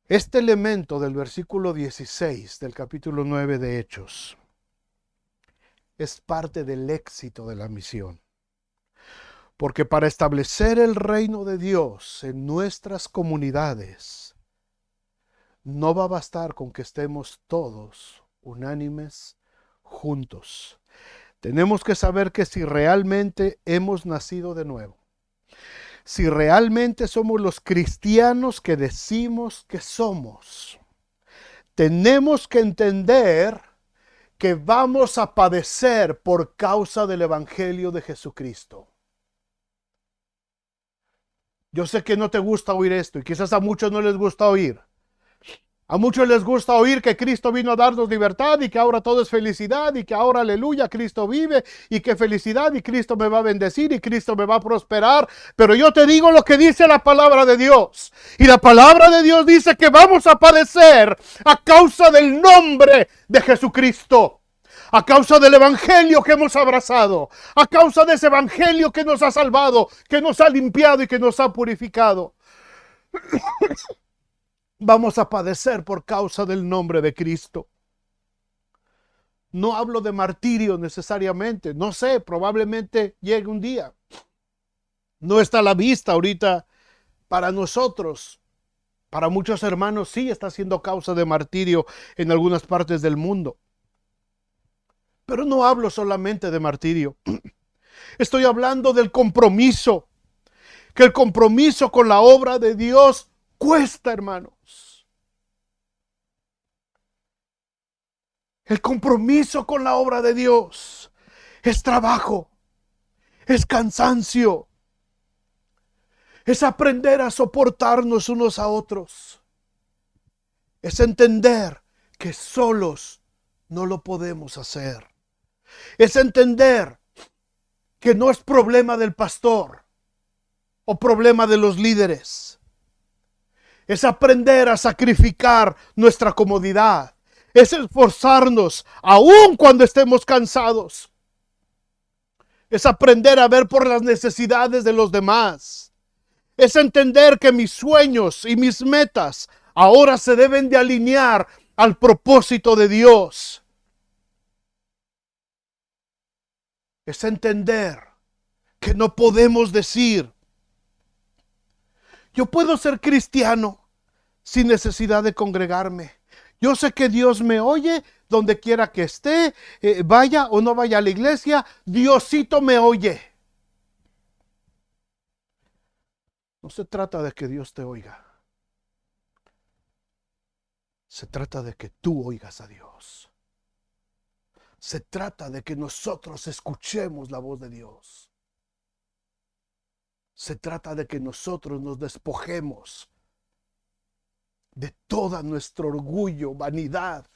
Este elemento del versículo 16 del capítulo 9 de Hechos es parte del éxito de la misión. Porque para establecer el reino de Dios en nuestras comunidades, no va a bastar con que estemos todos unánimes juntos. Tenemos que saber que si realmente hemos nacido de nuevo, si realmente somos los cristianos que decimos que somos, tenemos que entender que vamos a padecer por causa del Evangelio de Jesucristo. Yo sé que no te gusta oír esto y quizás a muchos no les gusta oír. A muchos les gusta oír que Cristo vino a darnos libertad y que ahora todo es felicidad y que ahora, aleluya, Cristo vive y que felicidad y Cristo me va a bendecir y Cristo me va a prosperar. Pero yo te digo lo que dice la palabra de Dios. Y la palabra de Dios dice que vamos a padecer a causa del nombre de Jesucristo. A causa del evangelio que hemos abrazado. A causa de ese evangelio que nos ha salvado, que nos ha limpiado y que nos ha purificado. Vamos a padecer por causa del nombre de Cristo. No hablo de martirio necesariamente. No sé, probablemente llegue un día. No está a la vista ahorita para nosotros. Para muchos hermanos sí está siendo causa de martirio en algunas partes del mundo. Pero no hablo solamente de martirio. Estoy hablando del compromiso. Que el compromiso con la obra de Dios cuesta, hermanos. El compromiso con la obra de Dios es trabajo, es cansancio, es aprender a soportarnos unos a otros, es entender que solos no lo podemos hacer, es entender que no es problema del pastor o problema de los líderes, es aprender a sacrificar nuestra comodidad. Es esforzarnos aun cuando estemos cansados. Es aprender a ver por las necesidades de los demás. Es entender que mis sueños y mis metas ahora se deben de alinear al propósito de Dios. Es entender que no podemos decir, yo puedo ser cristiano sin necesidad de congregarme. Yo sé que Dios me oye donde quiera que esté, vaya o no vaya a la iglesia, Diosito me oye. No se trata de que Dios te oiga. Se trata de que tú oigas a Dios. Se trata de que nosotros escuchemos la voz de Dios. Se trata de que nosotros nos despojemos de todo nuestro orgullo, vanidad,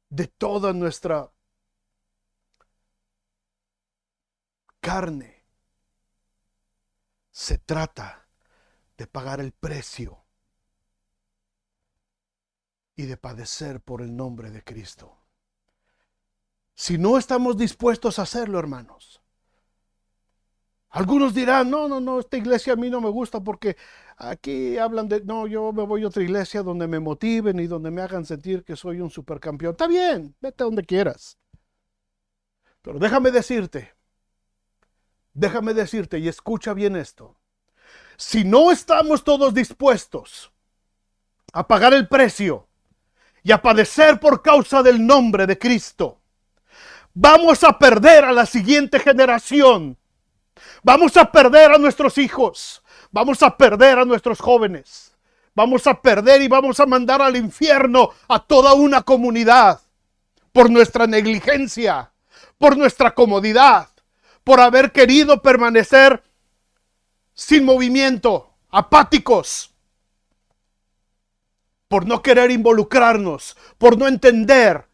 de toda nuestra carne. Se trata de pagar el precio y de padecer por el nombre de Cristo. Si no estamos dispuestos a hacerlo, hermanos, algunos dirán, no, esta iglesia a mí no me gusta porque aquí hablan de, no, yo me voy a otra iglesia donde me motiven y donde me hagan sentir que soy un supercampeón. Está bien, vete a donde quieras. Pero déjame decirte y escucha bien esto. Si no estamos todos dispuestos a pagar el precio y a padecer por causa del nombre de Cristo, vamos a perder a la siguiente generación. Vamos a perder a nuestros hijos. Vamos a perder a nuestros jóvenes. Vamos a perder y vamos a mandar al infierno a toda una comunidad por nuestra negligencia, por nuestra comodidad, por haber querido permanecer sin movimiento, apáticos, por no querer involucrarnos, por no entender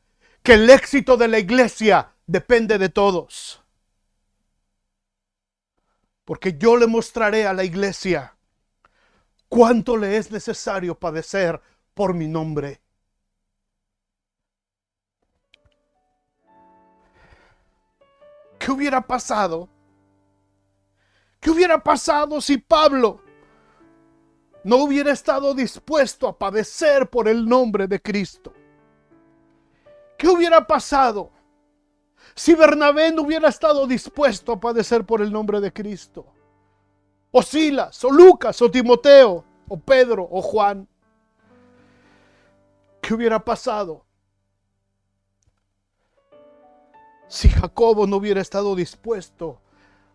que el éxito de la iglesia depende de todos. Porque yo le mostraré a la iglesia cuánto le es necesario padecer por mi nombre. ¿Qué hubiera pasado? ¿Qué hubiera pasado si Pablo no hubiera estado dispuesto a padecer por el nombre de Cristo? ¿Qué hubiera pasado si Bernabé no hubiera estado dispuesto a padecer por el nombre de Cristo? O Silas, o Lucas, o Timoteo, o Pedro, o Juan. ¿Qué hubiera pasado si Jacobo no hubiera estado dispuesto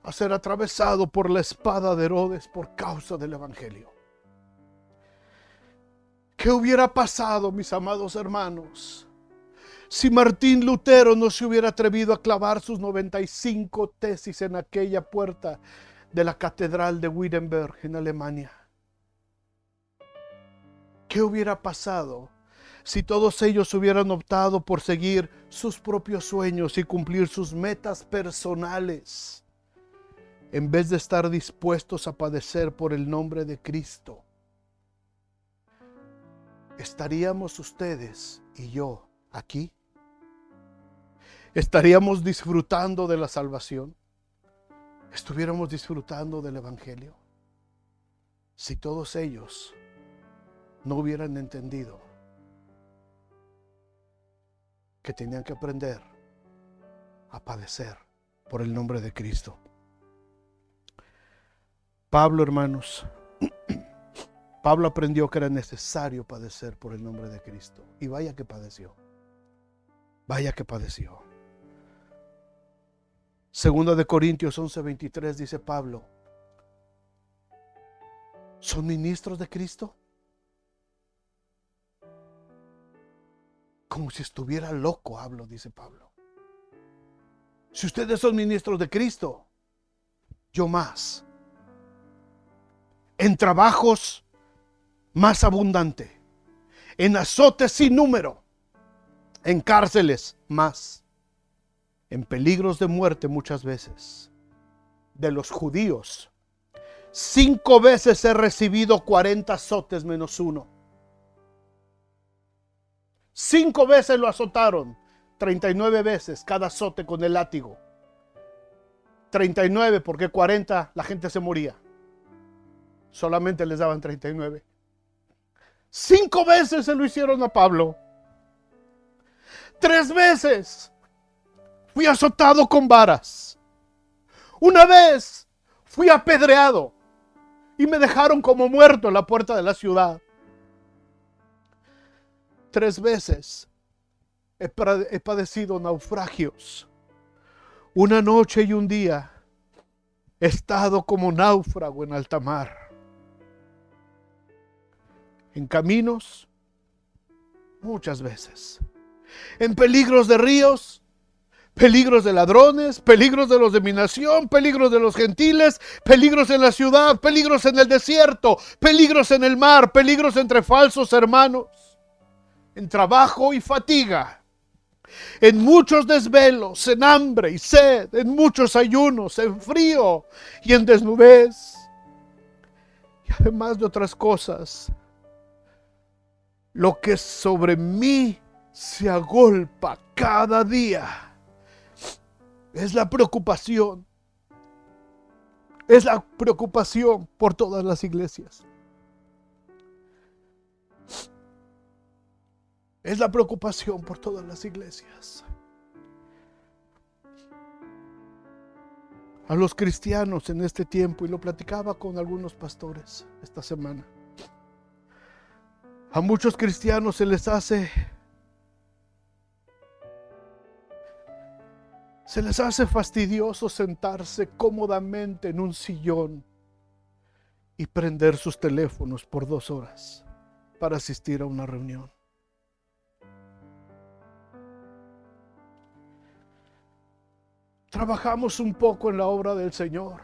a ser atravesado por la espada de Herodes por causa del evangelio? ¿Qué hubiera pasado, mis amados hermanos, si Martín Lutero no se hubiera atrevido a clavar sus 95 tesis en aquella puerta de la catedral de Wittenberg en Alemania? ¿Qué hubiera pasado si todos ellos hubieran optado por seguir sus propios sueños y cumplir sus metas personales, en vez de estar dispuestos a padecer por el nombre de Cristo? ¿Estaríamos ustedes y yo aquí? ¿Estaríamos disfrutando de la salvación? ¿Estuviéramos disfrutando del evangelio? Si todos ellos no hubieran entendido que tenían que aprender a padecer por el nombre de Cristo. Pablo, hermanos, Pablo aprendió que era necesario padecer por el nombre de Cristo. Y vaya que padeció. Vaya que padeció. Segunda de Corintios 11:23 dice Pablo: ¿son ministros de Cristo? Como si estuviera loco hablo, dice Pablo. Si ustedes son ministros de Cristo, yo más. En trabajos más abundante, en azotes sin número, en cárceles más, en peligros de muerte muchas veces. De los judíos, 5 veces he recibido 40 azotes menos uno. 5 veces lo azotaron, 39 veces cada azote con el látigo. 39 porque 40 la gente se moría. Solamente les daban 39. 5 veces se lo hicieron a Pablo. 3 veces fui azotado con varas. Una vez fui apedreado y me dejaron como muerto en la puerta de la ciudad. 3 veces he padecido naufragios. Una noche y un día he estado como náufrago en alta mar, en caminos muchas veces. En peligros de ríos, peligros de ladrones, peligros de los de mi nación, peligros de los gentiles, peligros en la ciudad, peligros en el desierto, peligros en el mar, peligros entre falsos hermanos, en trabajo y fatiga, en muchos desvelos, en hambre y sed, en muchos ayunos, en frío y en desnudez. Y además de otras cosas, lo que sobre mí se agolpa cada día es la preocupación. Es la preocupación por todas las iglesias. Es la preocupación por todas las iglesias. A los cristianos en este tiempo, y lo platicaba con algunos pastores esta semana, a muchos cristianos se les hace fastidioso sentarse cómodamente en un sillón y prender sus teléfonos por 2 horas para asistir a una reunión. Trabajamos un poco en la obra del Señor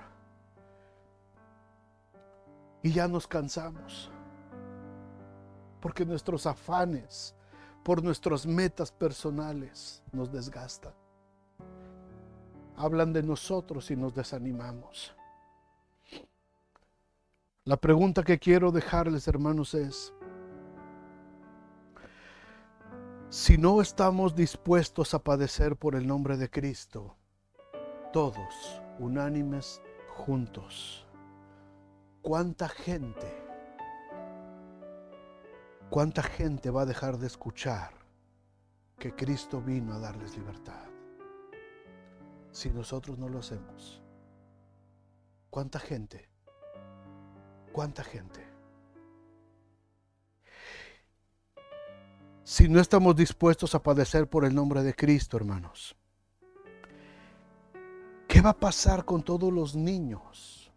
y ya nos cansamos, porque nuestros afanes por nuestras metas personales nos desgastan. Hablan de nosotros y nos desanimamos. La pregunta que quiero dejarles, hermanos, es: si no estamos dispuestos a padecer por el nombre de Cristo, todos, unánimes, juntos, ¿cuánta gente va a dejar de escuchar que Cristo vino a darles libertad? Si nosotros no lo hacemos, ¿cuánta gente? ¿Cuánta gente? Si no estamos dispuestos a padecer por el nombre de Cristo, hermanos, ¿qué va a pasar con todos los niños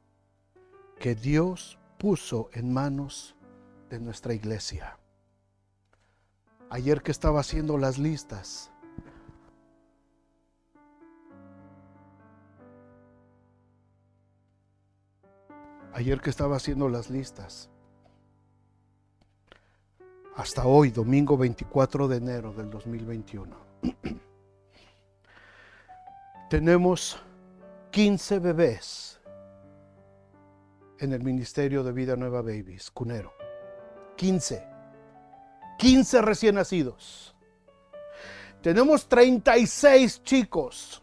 que Dios puso en manos de nuestra iglesia? Ayer que estaba haciendo las listas, hasta hoy, domingo 24 de enero del 2021, tenemos 15 bebés en el ministerio de Vida Nueva Babies, Cunero. 15 recién nacidos. Tenemos 36 chicos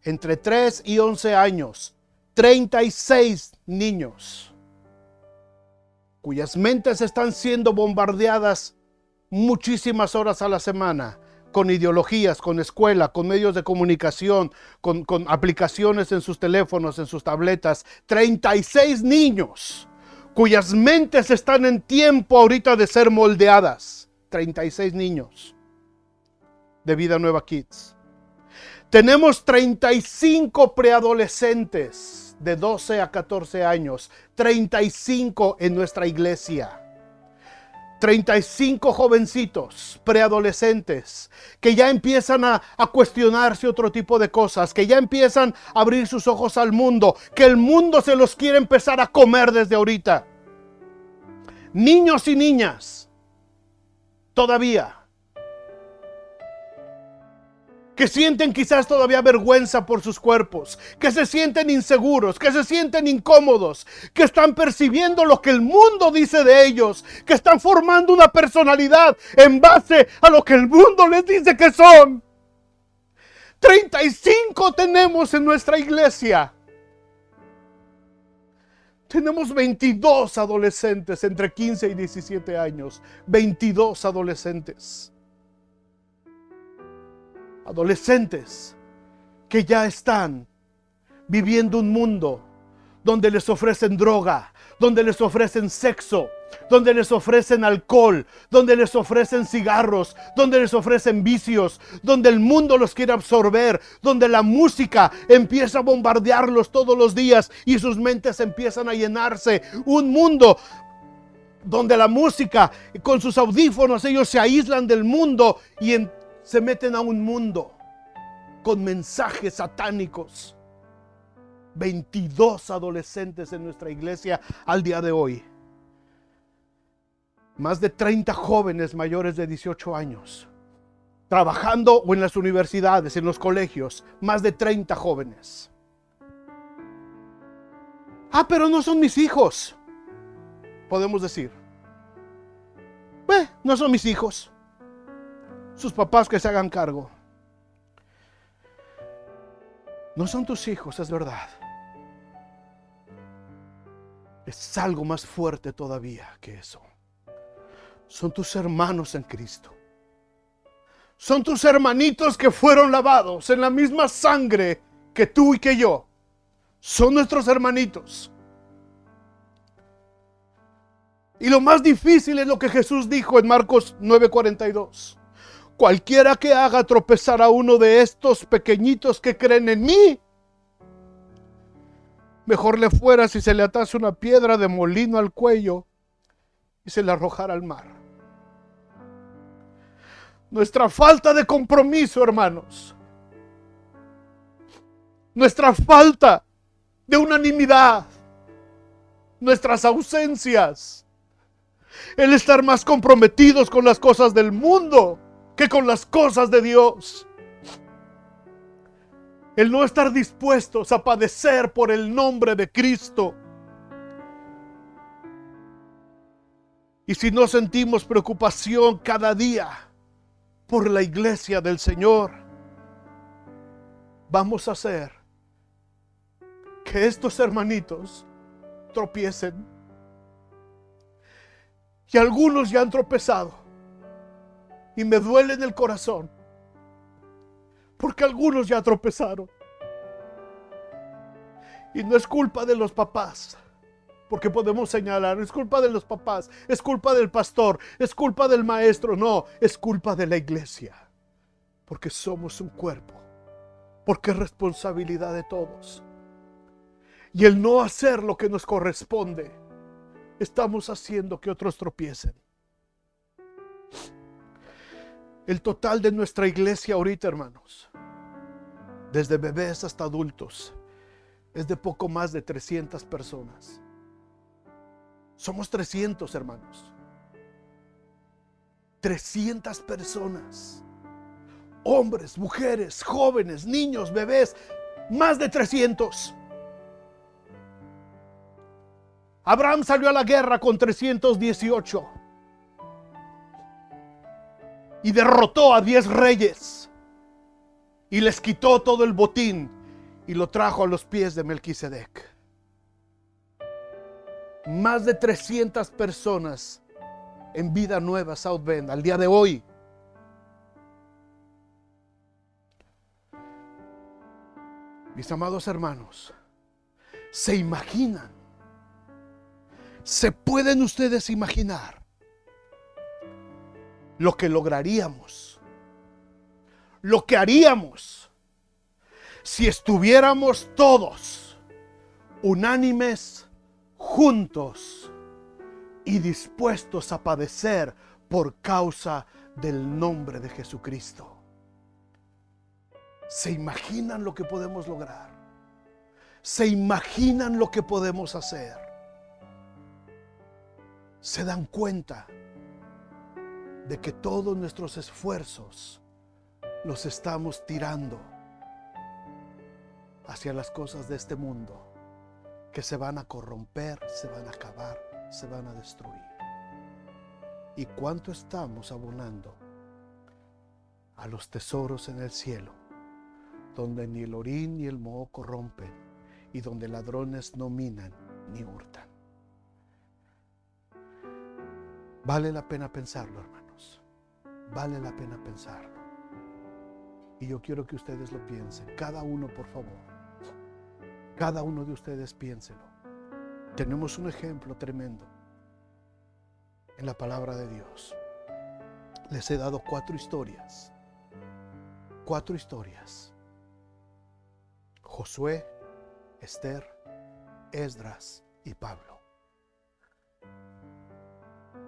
entre 3 y 11 años. 36 niños cuyas mentes están siendo bombardeadas muchísimas horas a la semana con ideologías, con escuela, con medios de comunicación, con aplicaciones en sus teléfonos, en sus tabletas. 36 niños cuyas mentes están en tiempo ahorita de ser moldeadas. 36 niños de Vida Nueva Kids. Tenemos 35 preadolescentes de 12 a 14 años, 35 en nuestra iglesia. 35 jovencitos, preadolescentes, que ya empiezan a cuestionarse otro tipo de cosas, que ya empiezan a abrir sus ojos al mundo, que el mundo se los quiere empezar a comer desde ahorita. Niños y niñas, todavía, que sienten quizás todavía vergüenza por sus cuerpos, que se sienten inseguros, que se sienten incómodos, que están percibiendo lo que el mundo dice de ellos, que están formando una personalidad en base a lo que el mundo les dice que son. 35 tenemos en nuestra iglesia. Tenemos 22 adolescentes entre 15 y 17 años. 22 adolescentes. Adolescentes que ya están viviendo un mundo donde les ofrecen droga, donde les ofrecen sexo, donde les ofrecen alcohol, donde les ofrecen cigarros, donde les ofrecen vicios, donde el mundo los quiere absorber, donde la música empieza a bombardearlos todos los días y sus mentes empiezan a llenarse. Un mundo donde la música, con sus audífonos, ellos se aíslan del mundo y se meten a un mundo con mensajes satánicos. 22 adolescentes en nuestra iglesia al día de hoy. Más de 30 jóvenes mayores de 18 años. Trabajando o en las universidades, en los colegios. Más de 30 jóvenes. Pero no son mis hijos. Podemos decir. No son mis hijos. Sus papás que se hagan cargo. No son tus hijos, es verdad. Es algo más fuerte todavía que eso. Son tus hermanos en Cristo. Son tus hermanitos que fueron lavados en la misma sangre que tú y que yo. Son nuestros hermanitos. Y lo más difícil es lo que Jesús dijo en Marcos 9:42. Cualquiera que haga tropezar a uno de estos pequeñitos que creen en mí, mejor le fuera si se le atase una piedra de molino al cuello y se le arrojara al mar. Nuestra falta de compromiso, hermanos. Nuestra falta de unanimidad. Nuestras ausencias. El estar más comprometidos con las cosas del mundo que con las cosas de Dios. El no estar dispuestos a padecer por el nombre de Cristo. Y si no sentimos preocupación cada día por la iglesia del Señor, vamos a hacer que estos hermanitos tropiecen. Y algunos ya han tropezado. Y me duele en el corazón. Porque algunos ya tropezaron. Y no es culpa de los papás. Porque podemos señalar, es culpa de los papás, es culpa del pastor, es culpa del maestro. No, es culpa de la iglesia. Porque somos un cuerpo. Porque es responsabilidad de todos. Y el no hacer lo que nos corresponde, estamos haciendo que otros tropiecen. El total de nuestra iglesia ahorita, hermanos, desde bebés hasta adultos, es de poco más de 300 personas. Somos 300, hermanos. 300 personas. Hombres, mujeres, jóvenes, niños, bebés. Más de 300. Abraham salió a la guerra con 318. Y derrotó a 10 reyes. Y les quitó todo el botín. Y lo trajo a los pies de Melquisedec. Más de 300 personas en Vida Nueva South Bend al día de hoy. Mis amados hermanos, ¿se imaginan? ¿Se pueden ustedes imaginar lo que lograríamos? Lo que haríamos si estuviéramos todos unánimes, juntos y dispuestos a padecer por causa del nombre de Jesucristo. ¿Se imaginan lo que podemos lograr? ¿Se imaginan lo que podemos hacer? ¿Se dan cuenta de que todos nuestros esfuerzos los estamos tirando hacia las cosas de este mundo, que se van a corromper, se van a acabar, se van a destruir? ¿Y cuánto estamos abonando a los tesoros en el cielo, donde ni el orín ni el moho corrompen, y donde ladrones no minan ni hurtan? Vale la pena pensarlo, hermanos. Vale la pena pensarlo. Y yo quiero que ustedes lo piensen. Cada uno, por favor. Cada uno de ustedes piénselo. Tenemos un ejemplo tremendo en la palabra de Dios. Les he dado 4 historias. 4 historias. Josué, Esther, Esdras y Pablo.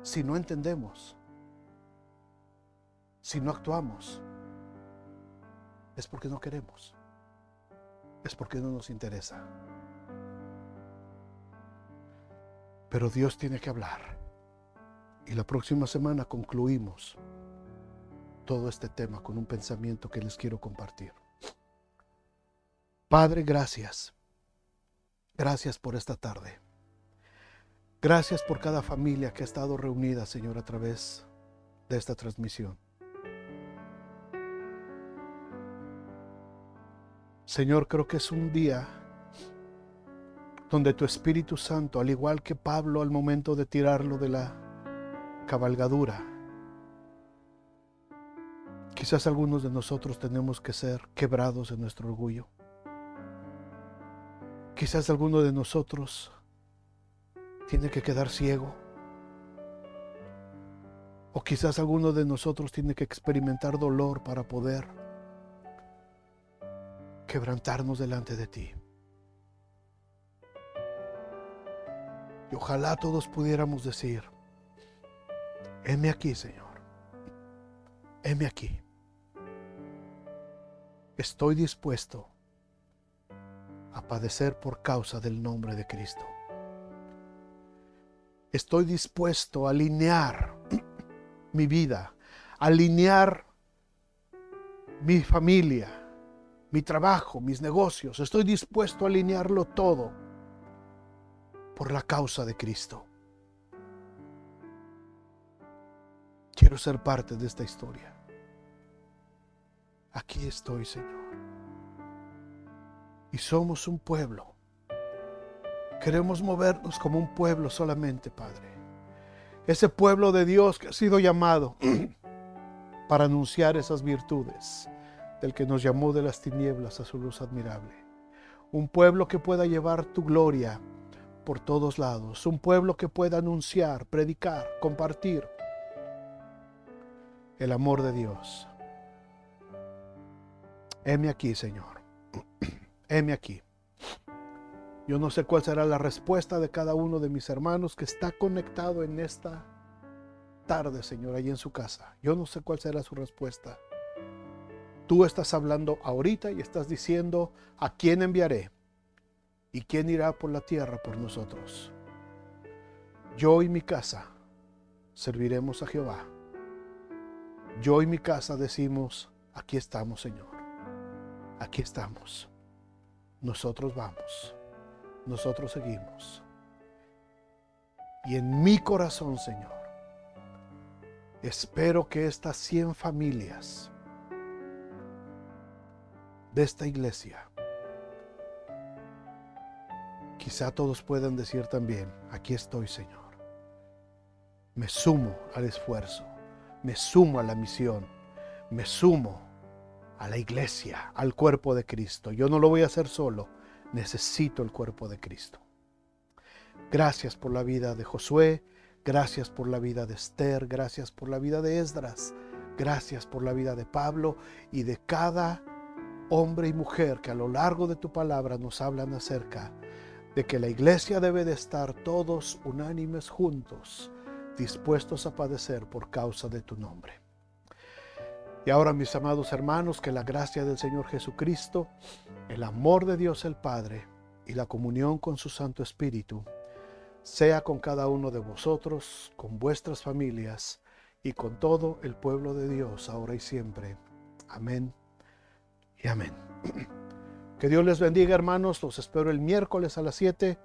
si no entendemos, si no actuamos, es porque no queremos, es porque no nos interesa. Pero Dios tiene que hablar. Y la próxima semana concluimos todo este tema con un pensamiento que les quiero compartir. Padre, gracias. Gracias por esta tarde. Gracias por cada familia que ha estado reunida, Señor, a través de esta transmisión. Señor, creo que es un día donde tu Espíritu Santo, al igual que Pablo al momento de tirarlo de la cabalgadura, quizás algunos de nosotros tenemos que ser quebrados en nuestro orgullo. Quizás alguno de nosotros tiene que quedar ciego. O quizás alguno de nosotros tiene que experimentar dolor para poder quebrantarnos delante de ti. Y ojalá todos pudiéramos decir: heme aquí, Señor. Heme aquí. Estoy dispuesto a padecer por causa del nombre de Cristo. Estoy dispuesto a alinear mi vida, a alinear mi familia, mi trabajo, mis negocios. Estoy dispuesto a alinearlo todo por la causa de Cristo. Quiero ser parte de esta historia. Aquí estoy, Señor. Y somos un pueblo. Queremos movernos como un pueblo solamente, Padre. Ese pueblo de Dios que ha sido llamado para anunciar esas virtudes del que nos llamó de las tinieblas a su luz admirable. Un pueblo que pueda llevar tu gloria por todos lados. Un pueblo que pueda anunciar, predicar, compartir el amor de Dios. Heme aquí, Señor. Heme aquí. Yo no sé cuál será la respuesta de cada uno de mis hermanos que está conectado en esta tarde, Señor, allí en su casa. Yo no sé cuál será su respuesta. Tú estás hablando ahorita y estás diciendo: ¿a quién enviaré? ¿Y quién irá por la tierra por nosotros? Yo y mi casa serviremos a Jehová. Yo y mi casa decimos: aquí estamos, Señor. Aquí estamos. Nosotros vamos. Nosotros seguimos. Y en mi corazón, Señor, espero que estas 100 familias de esta iglesia, quizá todos puedan decir también: aquí estoy, Señor. Me sumo al esfuerzo, me sumo a la misión, me sumo a la iglesia, al cuerpo de Cristo. Yo no lo voy a hacer solo, necesito el cuerpo de Cristo. Gracias por la vida de Josué, gracias por la vida de Esther, gracias por la vida de Esdras, gracias por la vida de Pablo y de cada hombre y mujer que a lo largo de tu palabra nos hablan acerca de que la iglesia debe de estar todos unánimes juntos, dispuestos a padecer por causa de tu nombre. Y ahora, mis amados hermanos, que la gracia del Señor Jesucristo, el amor de Dios el Padre y la comunión con su Santo Espíritu sea con cada uno de vosotros, con vuestras familias y con todo el pueblo de Dios, ahora y siempre. Amén y amén. Que Dios les bendiga, hermanos. Los espero el miércoles a las 7